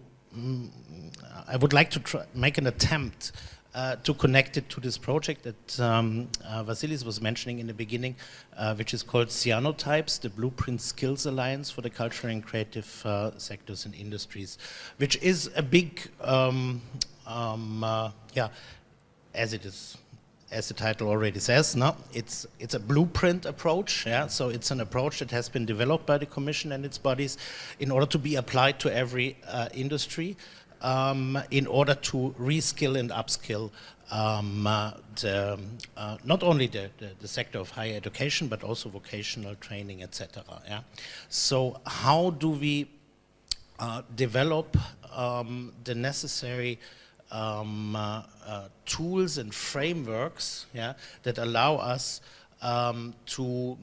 I would like to make an attempt to connect it to this project that Vasilis was mentioning in the beginning, which is called Cyanotypes, the Blueprint Skills Alliance for the Cultural and Creative Sectors and Industries, which is a big, as the title already says, no, it's a blueprint approach. Yeah, so it's an approach that has been developed by the Commission and its bodies in order to be applied to every industry, in order to reskill and upskill not only the sector of higher education, but also vocational training, etc. Yeah, so how do we develop the necessary tools and frameworks, yeah, that allow us to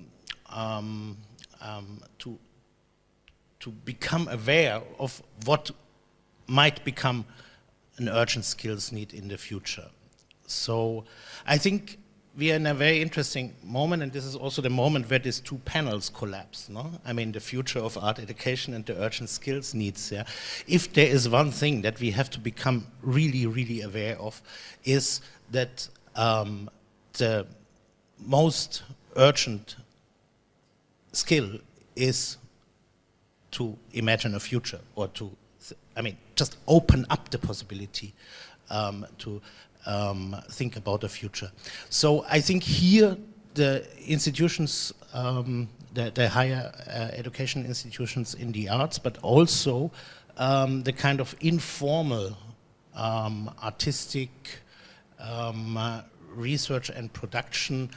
become aware of what might become an urgent skills need in the future. So I think we are in a very interesting moment, and this is also the moment where these two panels collapse, no? I mean, the future of art education and the urgent skills needs, yeah? If there is one thing that we have to become really, really aware of, is that the most urgent skill is to imagine a future, or to, just open up the possibility to think about the future. So I think here the institutions, the higher education institutions in the arts, but also the kind of informal artistic research and production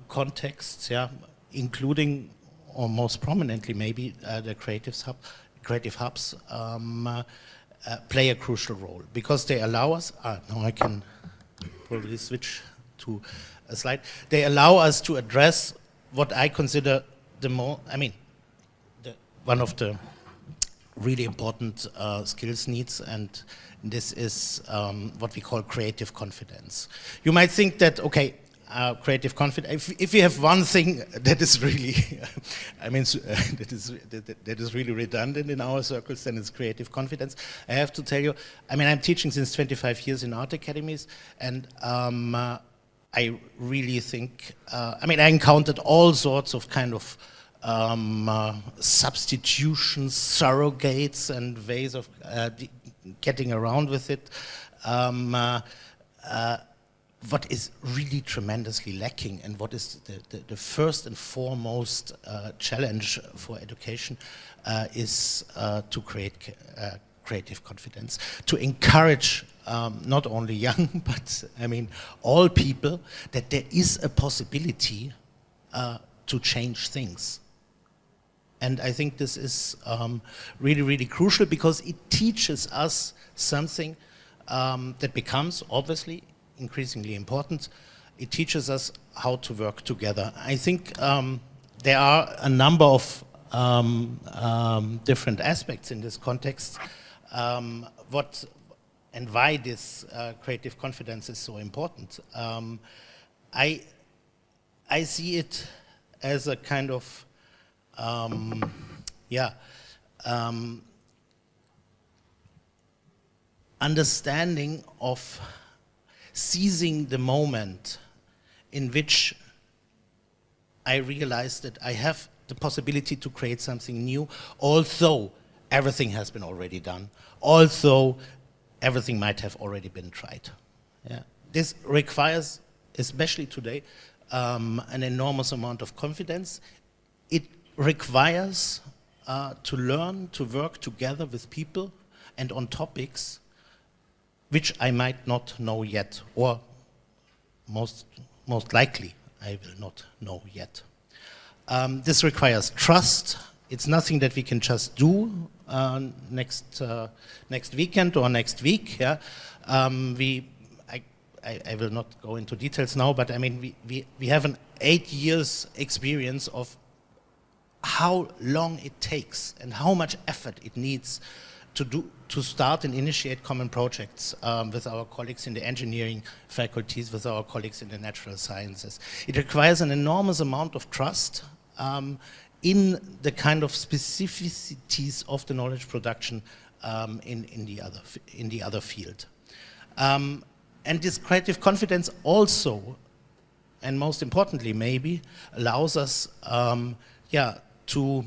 contexts, yeah, including, or most prominently maybe, the creative hubs play a crucial role, because they allow us, now I can probably switch to a slide, they allow us to address what I consider one of the really important skills needs, and this is what we call creative confidence. You might think that, okay, creative confidence, if you have one thing that is really, that is really redundant in our circles, then it's creative confidence. I have to tell you, I'm teaching since 25 years in art academies, and I really think, I encountered all sorts of kind of substitutions, surrogates, and ways of getting around with it. What is really tremendously lacking, and what is the first and foremost challenge for education is to create creative confidence, to encourage not only young, but all people, that there is a possibility to change things. And I think this is really, really crucial, because it teaches us something that becomes, obviously, increasingly important. It teaches us how to work together. I think there are a number of different aspects in this context, what and why this creative confidence is so important. I I see it as a kind of, understanding of seizing the moment in which I realized that I have the possibility to create something new, although everything has been already done, although everything might have already been tried. Yeah. This requires, especially today, an enormous amount of confidence. It requires to learn to work together with people and on topics which I might not know yet, or most likely I will not know yet. This requires trust. It's nothing that we can just do next weekend or next week. Yeah? I will not go into details now, but I mean, we have an 8 years experience of how long it takes and how much effort it needs to start and initiate common projects with our colleagues in the engineering faculties, with our colleagues in the natural sciences. It requires an enormous amount of trust in the kind of specificities of the knowledge production in the other field. And this creative confidence also, and most importantly maybe, allows us to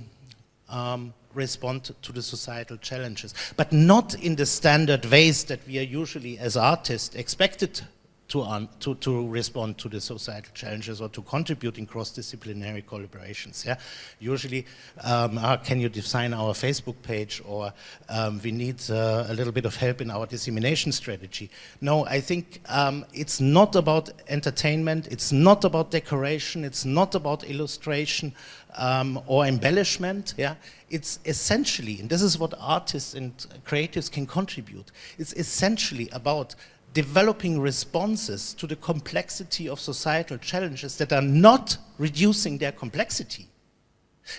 respond to the societal challenges, but not in the standard ways that we are usually as artists expected to respond to the societal challenges or to contribute in cross-disciplinary collaborations. Yeah? Usually, can you design our Facebook page, or we need a little bit of help in our dissemination strategy. No, I think it's not about entertainment, it's not about decoration, it's not about illustration or embellishment. Yeah? It's essentially, and this is what artists and creatives can contribute, it's essentially about developing responses to the complexity of societal challenges that are not reducing their complexity.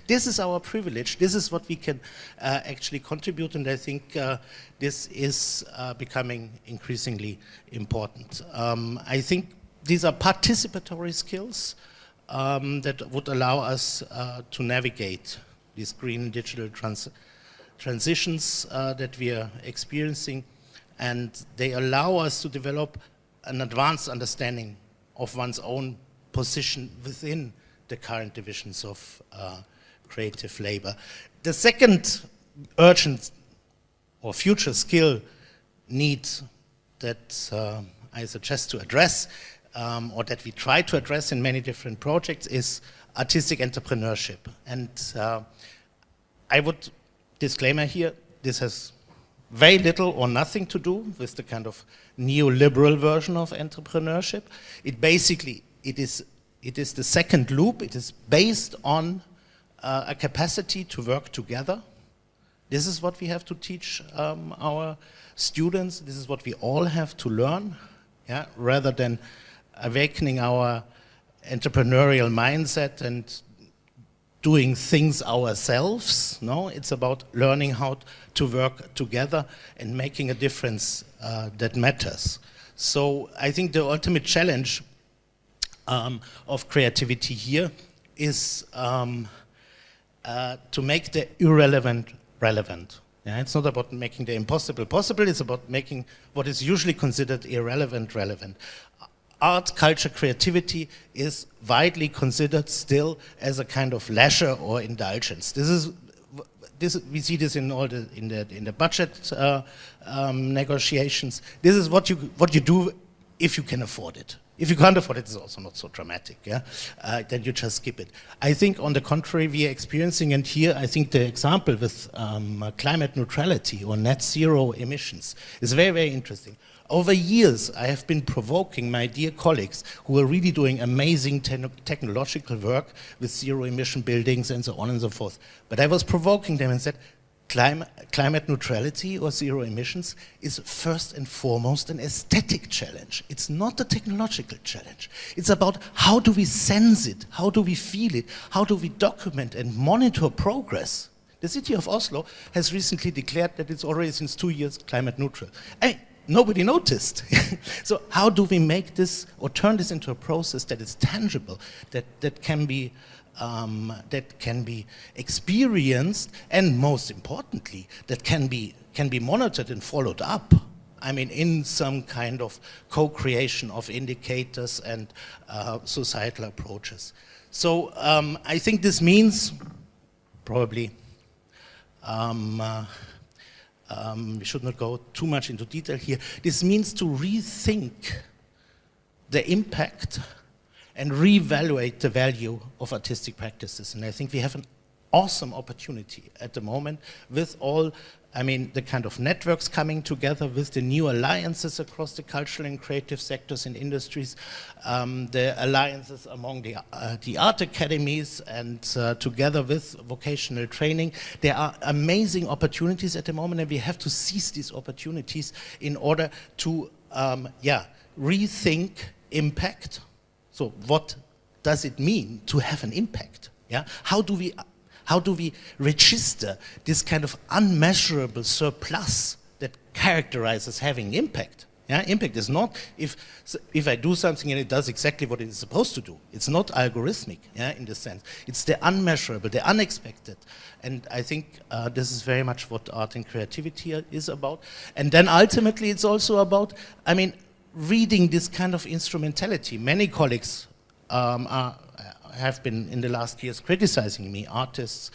This is our privilege, this is what we can actually contribute, and I think this is becoming increasingly important. I think these are participatory skills that would allow us to navigate these green digital transitions that we are experiencing, and they allow us to develop an advanced understanding of one's own position within the current divisions of creative labor. The second urgent or future skill need that I suggest to address, or that we try to address in many different projects, is artistic entrepreneurship. And I would disclaimer here, this has very little or nothing to do with the kind of neoliberal version of entrepreneurship. It basically, it is the second loop. It is based on a capacity to work together. This is what we have to teach our students. This is what we all have to learn, yeah? Rather than awakening our entrepreneurial mindset and doing things ourselves. No, it's about learning how to work together and making a difference that matters. So I think the ultimate challenge of creativity here is to make the irrelevant relevant. Yeah, it's not about making the impossible possible, it's about making what is usually considered irrelevant relevant. Art, culture, creativity is widely considered still as a kind of leisure or indulgence. We see this in all in the budget negotiations. This is what you do if you can afford it. If you can't afford it, it's also not so dramatic. Yeah, then you just skip it. I think, on the contrary, we are experiencing, and here I think the example with climate neutrality or net zero emissions is very, very interesting. Over years, I have been provoking my dear colleagues who are really doing amazing technological work with zero-emission buildings and so on and so forth. But I was provoking them and said, climate neutrality or zero emissions is first and foremost an aesthetic challenge. It's not a technological challenge. It's about how do we sense it, how do we feel it, how do we document and monitor progress. The city of Oslo has recently declared that it's already since 2 years climate neutral. nobody noticed. So how do we make this or turn this into a process that is tangible, that can be experienced, and most importantly, that can be monitored and followed up? I mean, in some kind of co-creation of indicators and societal approaches. So I think this means probably we should not go too much into detail here. This means to rethink the impact and reevaluate the value of artistic practices. And I think we have an awesome opportunity at the moment with all, I mean, the kind of networks coming together, with the new alliances across the cultural and creative sectors and industries, the alliances among the art academies, and together with vocational training. There are amazing opportunities at the moment, and we have to seize these opportunities in order to rethink impact. So what does it mean to have an impact? Yeah? How do we register this kind of unmeasurable surplus that characterizes having impact? Yeah? Impact is not if I do something and it does exactly what it is supposed to do. It's not algorithmic, yeah, in this sense. It's the unmeasurable, the unexpected. And I think this is very much what art and creativity is about. And then ultimately it's also about, I mean, reading this kind of instrumentality. Many colleagues have been in the last years criticizing me, artists,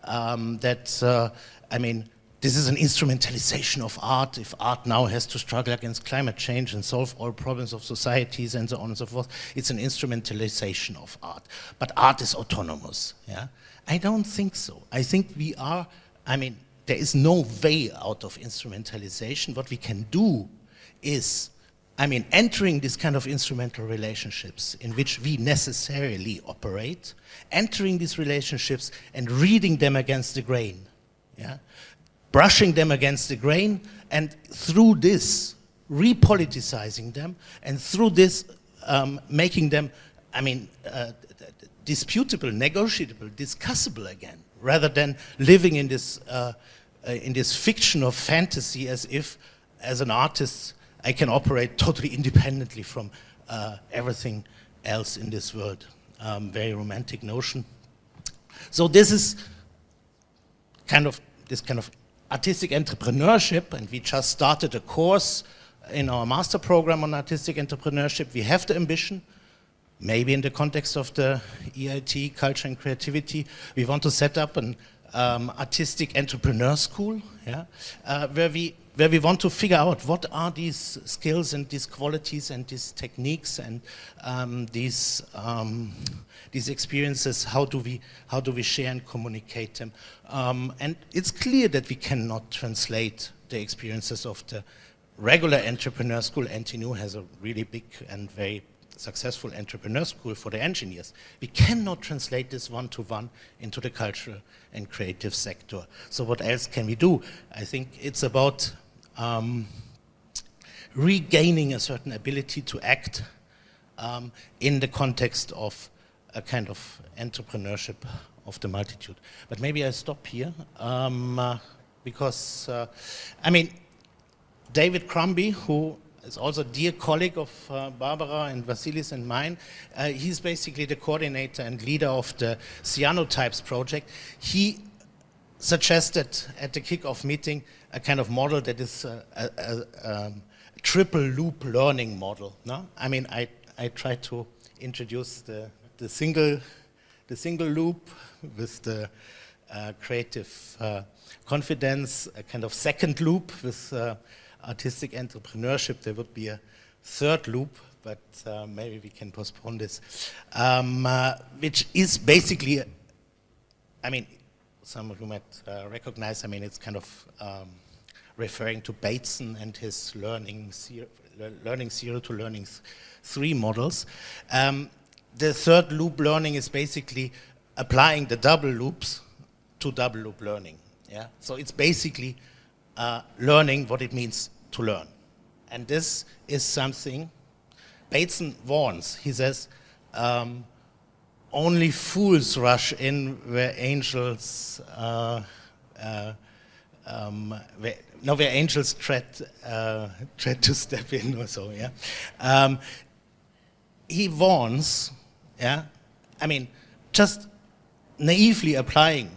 that, I mean, this is an instrumentalization of art. If art now has to struggle against climate change and solve all problems of societies and so on and so forth, it's an instrumentalization of art. But art is autonomous, yeah? I don't think so. I think we are, I mean, there is no way out of instrumentalization. What we can do is, I mean, entering this kind of instrumental relationships in which we necessarily operate, entering these relationships and reading them against the grain, yeah? Brushing them against the grain, and through this, repoliticizing them, and through this, making them, I mean, disputable, negotiable, discussable again, rather than living in this fiction of fantasy as if, as an artist, I can operate totally independently from everything else in this world. Very romantic notion. So this is this kind of artistic entrepreneurship, and we just started a course in our master program on artistic entrepreneurship. We have the ambition, maybe in the context of the EIT, culture and creativity, we want to set up an artistic entrepreneur school, yeah, where we want to figure out what are these skills and these qualities and these techniques and these experiences, how do we share and communicate them. And it's clear that we cannot translate the experiences of the regular entrepreneur school. NTNU has a really big and very successful entrepreneur school for the engineers. We cannot translate this one-to-one into the cultural and creative sector. So what else can we do? I think it's about regaining a certain ability to act in the context of a kind of entrepreneurship of the multitude. But maybe I stop here because, I mean, David Crombie, who is also a dear colleague of Barbara and Vasilis and mine, he's basically the coordinator and leader of the Cyanotypes project. He suggested at the kick-off meeting a kind of model that is a triple loop learning model. No? I mean, I try to introduce the single loop with the creative confidence, a kind of second loop with artistic entrepreneurship. There would be a third loop, but maybe we can postpone this, which is basically, I mean, some of you might recognize, I mean, it's kind of referring to Bateson and his learning 0 to learning 3 models. The third loop learning is basically applying the double loops to double loop learning. Yeah? So it's basically learning what it means to learn. And this is something Bateson warns. He says, only fools rush in where angels where angels tread to step in or so, yeah. He warns, yeah, I mean, just naively applying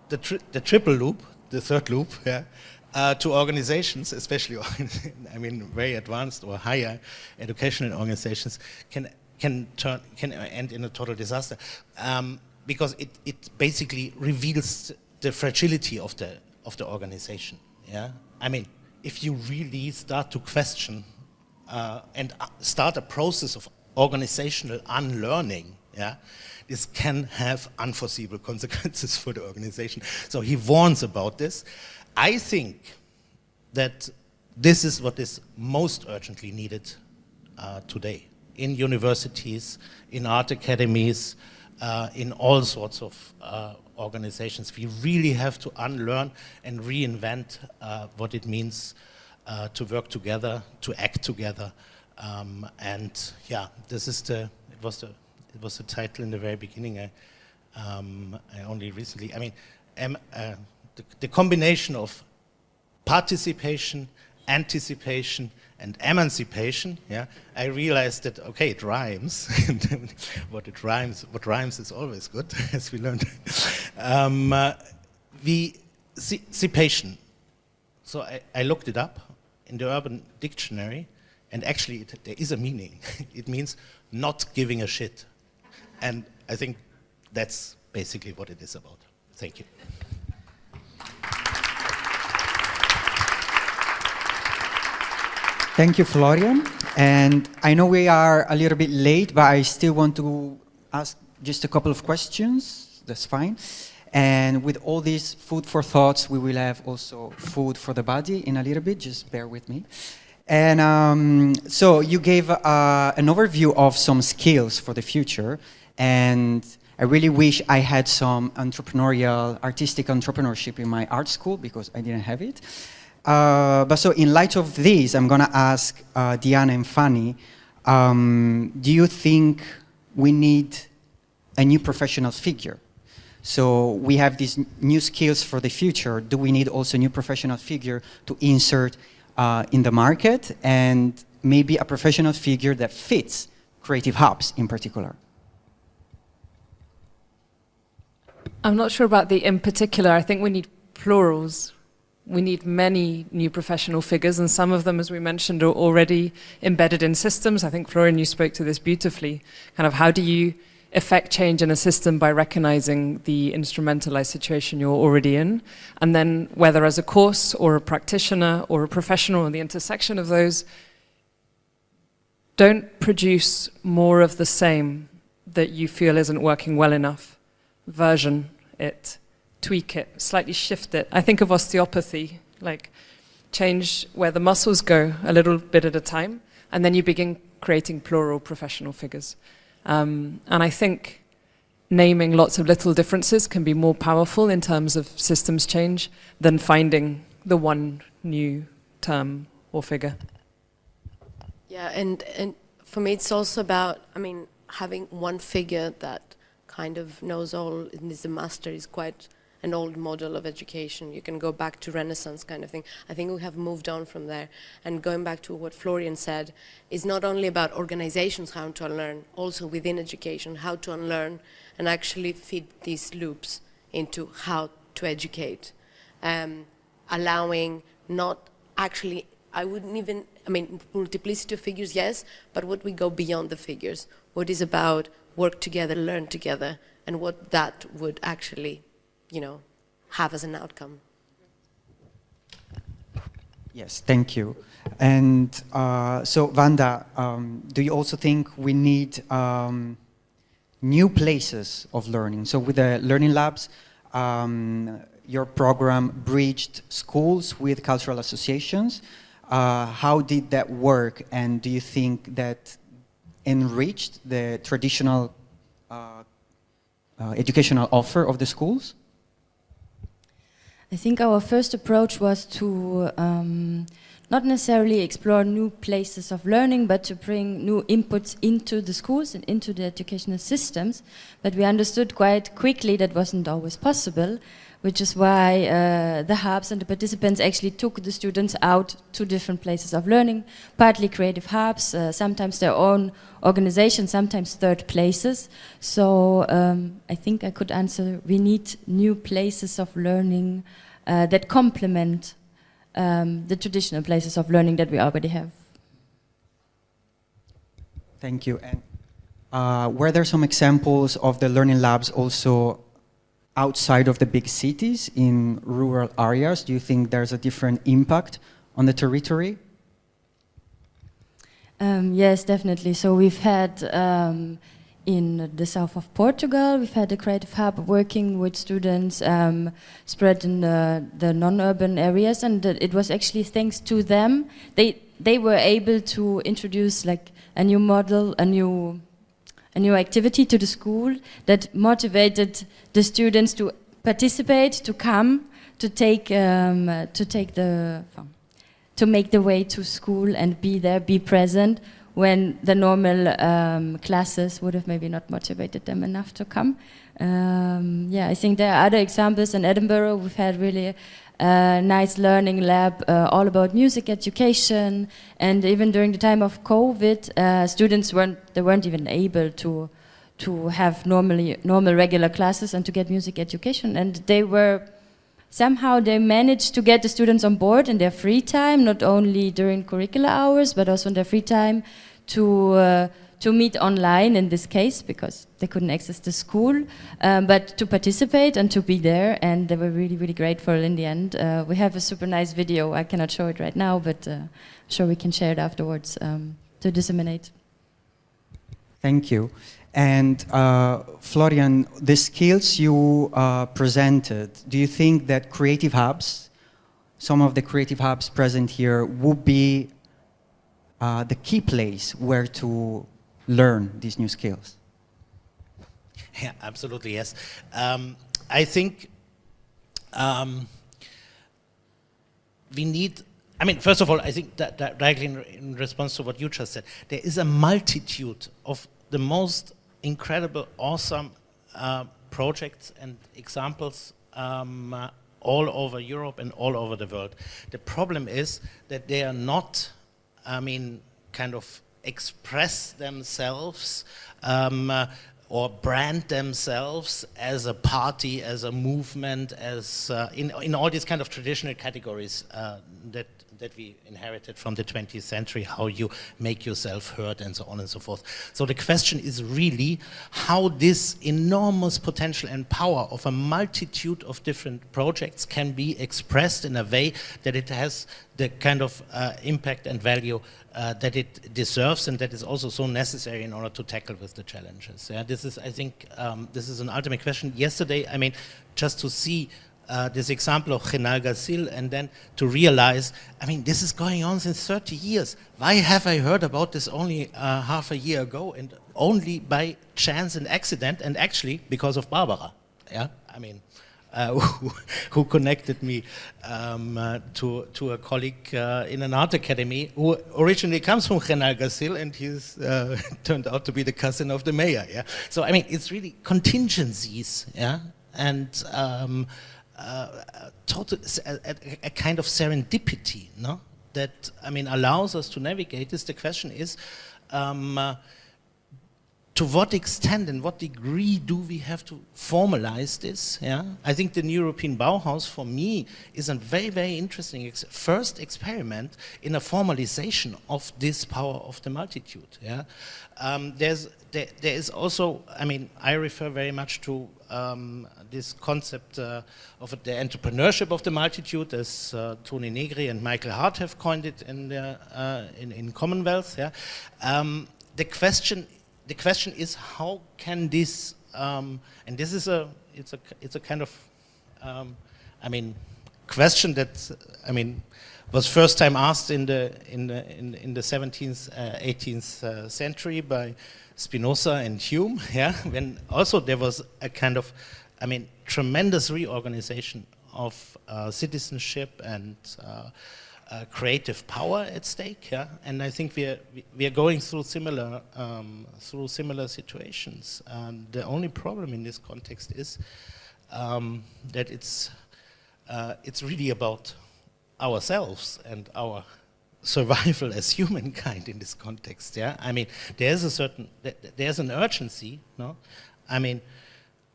the triple loop, the third loop, yeah, to organizations, especially, I mean, very advanced or higher educational organizations, can end in a total disaster, because it basically reveals the fragility of the organization. Yeah, I mean, if you really start to question and start a process of organizational unlearning, yeah, this can have unforeseeable consequences for the organization. So he warns about this. I think that this is what is most urgently needed today in universities, in art academies, in all sorts of organizations. We really have to unlearn and reinvent what it means to work together, to act together. And yeah, this is it was the title in the very beginning. I only recently, I mean, the combination of participation, anticipation, and emancipation. Yeah, I realized that okay, it rhymes. what rhymes is always good, as we learned. Cipation. So I looked it up in the Urban Dictionary, and actually there is a meaning. It means not giving a shit, and I think that's basically what it is about. Thank you. Thank you, Florian. And I know we are a little bit late, but I still want to ask just a couple of questions. That's fine. And with all this food for thoughts, we will have also food for the body in a little bit. Just bear with me. And so you gave an overview of some skills for the future. And I really wish I had some artistic entrepreneurship in my art school, because I didn't have it. But so in light of this, I'm going to ask Diana and Fani, do you think we need a new professional figure? So we have these new skills for the future. Do we need also a new professional figure to insert in the market, and maybe a professional figure that fits creative hubs in particular? I'm not sure about the in particular. I think we need plurals. We need many new professional figures, and some of them, as we mentioned, are already embedded in systems. I think, Florian, you spoke to this beautifully. Kind of how do you effect change in a system by recognizing the instrumentalized situation you're already in, and then whether as a course or a practitioner or a professional, or the intersection of those, don't produce more of the same that you feel isn't working well enough. Version it. Tweak it, slightly shift it. I think of osteopathy, like change where the muscles go a little bit at a time, and then you begin creating plural professional figures. And I think naming lots of little differences can be more powerful in terms of systems change than finding the one new term or figure. Yeah, and for me it's also about, I mean, having one figure that kind of knows all and is a master is quite an old model of education. You can go back to Renaissance kind of thing. I think we have moved on from there. And going back to what Florian said, is not only about organizations how to unlearn, also within education, how to unlearn and actually feed these loops into how to educate. Allowing not actually, I wouldn't even, I mean, multiplicity of figures, yes, but what we go beyond the figures, what is about work together, learn together, and what that would actually, you know, have as an outcome. Yes, thank you. And so, Wanda, do you also think we need new places of learning? So with the learning labs, your program bridged schools with cultural associations. How did that work? And do you think that enriched the traditional educational offer of the schools? I think our first approach was to not necessarily explore new places of learning, but to bring new inputs into the schools and into the educational systems. But we understood quite quickly that wasn't always possible, which is why the hubs and the participants actually took the students out to different places of learning, partly creative hubs, sometimes their own organization, sometimes third places. So I think I could answer, we need new places of learning that complement the traditional places of learning that we already have. Thank you. And were there some examples of the learning labs also outside of the big cities in rural areas? Do you think there's a different impact on the territory? Yes, definitely. So we've had in the south of Portugal, we've had a creative hub working with students spread in the non-urban areas, and it was actually thanks to them. They were able to introduce like a new model, a new activity to the school that motivated the students to participate, to come, to make the way to school and be there, be present, when the normal classes would have maybe not motivated them enough to come. Yeah, I think there are other examples. In Edinburgh, we've had really a nice learning lab all about music education, and even during the time of COVID, students weren't even able to have normal regular classes and to get music education, and somehow they managed to get the students on board in their free time, not only during curricular hours, but also in their free time to meet online in this case, because they couldn't access the school, but to participate and to be there, and they were really, really grateful in the end. We have a super nice video. I cannot show it right now, but I'm sure we can share it afterwards to disseminate. Thank you. And Florian, the skills you presented, do you think that creative hubs, some of the creative hubs present here, would be the key place where to learn these new skills? Yeah, absolutely, yes. I think we need, first of all, I think that directly in response to what you just said, there is a multitude of the most incredible, awesome projects and examples all over Europe and all over the world. The problem is that they are not, kind of express themselves or brand themselves as a party, as a movement, as in all these kind of traditional categories that we inherited from the 20th century, how you make yourself heard and so on and so forth. So the question is really how this enormous potential and power of a multitude of different projects can be expressed in a way that it has the kind of impact and value that it deserves, and that is also so necessary in order to tackle with the challenges. Yeah, this is, I think, this is an ultimate question. Yesterday, just to see this example of Genal Gasil, and then to realize, this is going on since 30 years. Why have I heard about this only half a year ago, and only by chance and accident, and actually because of Barbara? Yeah, who connected me to a colleague in an art academy who originally comes from Genal Gasil, and he's turned out to be the cousin of the mayor. Yeah, so it's really contingencies. Yeah, and a kind of serendipity, no? That allows us to navigate this. The question is, to what extent and what degree do we have to formalize this? Yeah, I think the New European Bauhaus for me is a very, very interesting first experiment in a formalization of this power of the multitude. Yeah, there is also, I refer very much to this concept of the entrepreneurship of the multitude, as Tony Negri and Michael Hart have coined it in Commonwealth. Yeah, the question is, how can this and this is it's a kind of question that was first time asked in the 17th 18th century by Spinoza and Hume, yeah, when also there was a kind of tremendous reorganization of citizenship and creative power at stake, yeah, and I think we are going through similar situations. The only problem in this context is that it's really about ourselves and our survival as humankind in this context. Yeah, I mean, there's an urgency, no, I mean,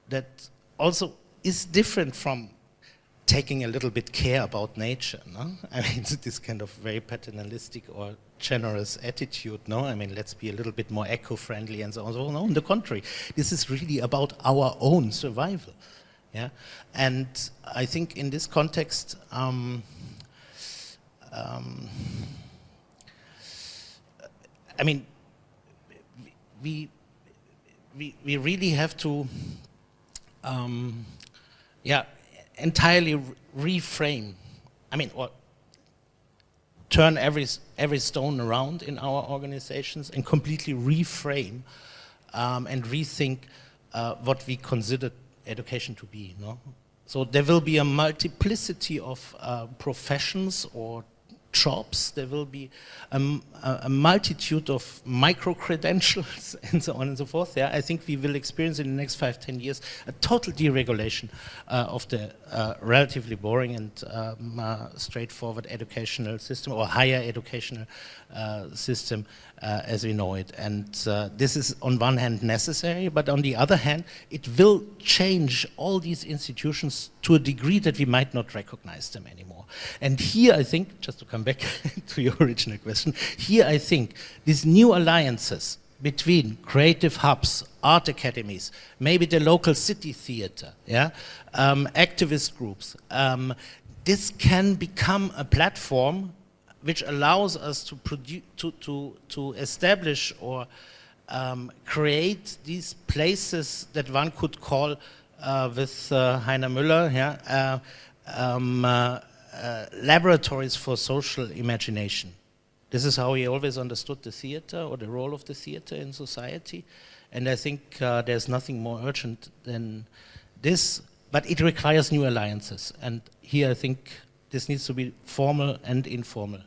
that also is different from taking a little bit care about nature, no? I mean, this kind of very paternalistic or generous attitude, no? I mean, let's be a little bit more eco-friendly and so on. So, no, on the contrary, this is really about our own survival, yeah? And I think in this context, I mean, we really have to, entirely reframe, I mean, or turn every stone around in our organizations and completely reframe and rethink what we consider education to be, no? So there will be a multiplicity of professions or jobs, there will be a multitude of micro-credentials and so on and so forth. Yeah, I think we will experience in the next 5-10 years a total deregulation of the relatively boring and straightforward educational system or higher educational system as we know it. And this is on one hand necessary, but on the other hand, it will change all these institutions to a degree that we might not recognize them anymore. And here I think, just to come back to your original question, here I think these new alliances between creative hubs, art academies, maybe the local city theater, yeah, activist groups, this can become a platform which allows us to produce, to establish or create these places that one could call with Heiner Müller, yeah, laboratories for social imagination. This is how he always understood the theater or the role of the theater in society, and I think there's nothing more urgent than this, but it requires new alliances, and here I think this needs to be formal and informal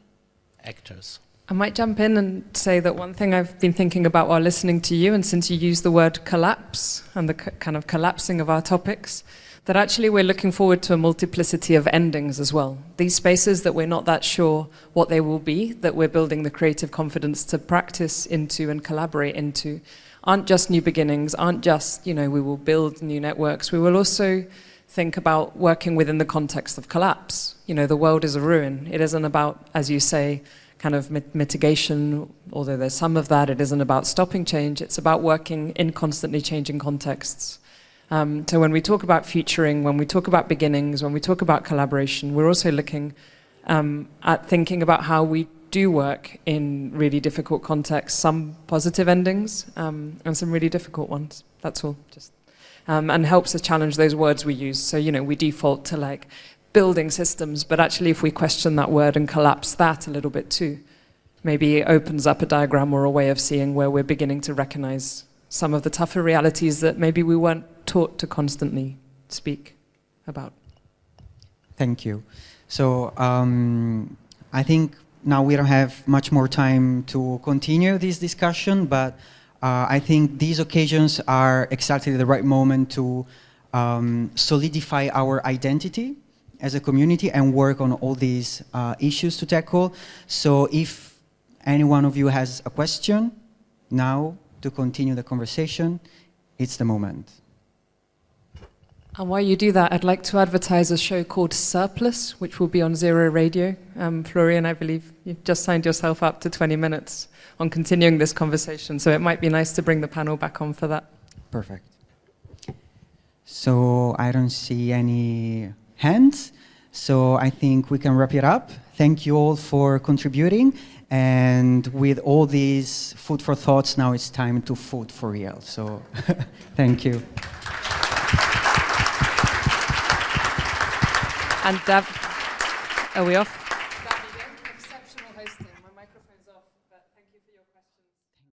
actors. I might jump in and say that one thing I've been thinking about while listening to you, and since you used the word collapse and the kind of collapsing of our topics, that actually we're looking forward to a multiplicity of endings as well. These spaces that we're not that sure what they will be, that we're building the creative confidence to practice into and collaborate into, aren't just new beginnings, aren't just, you know, we will build new networks. We will also think about working within the context of collapse. You know, the world is a ruin. It isn't about, as you say, kind of mitigation, although there's some of that. It isn't about stopping change. It's about working in constantly changing contexts. So when we talk about futuring, when we talk about beginnings, when we talk about collaboration, we're also looking at thinking about how we do work in really difficult contexts, some positive endings and some really difficult ones. That's all. Just and helps us challenge those words we use. So, you know, we default to like building systems, but actually if we question that word and collapse that a little bit too, maybe it opens up a diagram or a way of seeing where we're beginning to recognize some of the tougher realities that maybe we weren't taught to constantly speak about. Thank you. So I think now we don't have much more time to continue this discussion, but I think these occasions are exactly the right moment to solidify our identity as a community and work on all these issues to tackle. So if any one of you has a question now to continue the conversation, it's the moment. And while you do that, I'd like to advertise a show called Surplus, which will be on Zero Radio. Florian, I believe you've just signed yourself up to 20 minutes on continuing this conversation, so it might be nice to bring the panel back on for that. Perfect. So I don't see any hands, so I think we can wrap it up. Thank you all for contributing, and with all these food for thoughts, now it's time to food for real. So thank you. And are we off?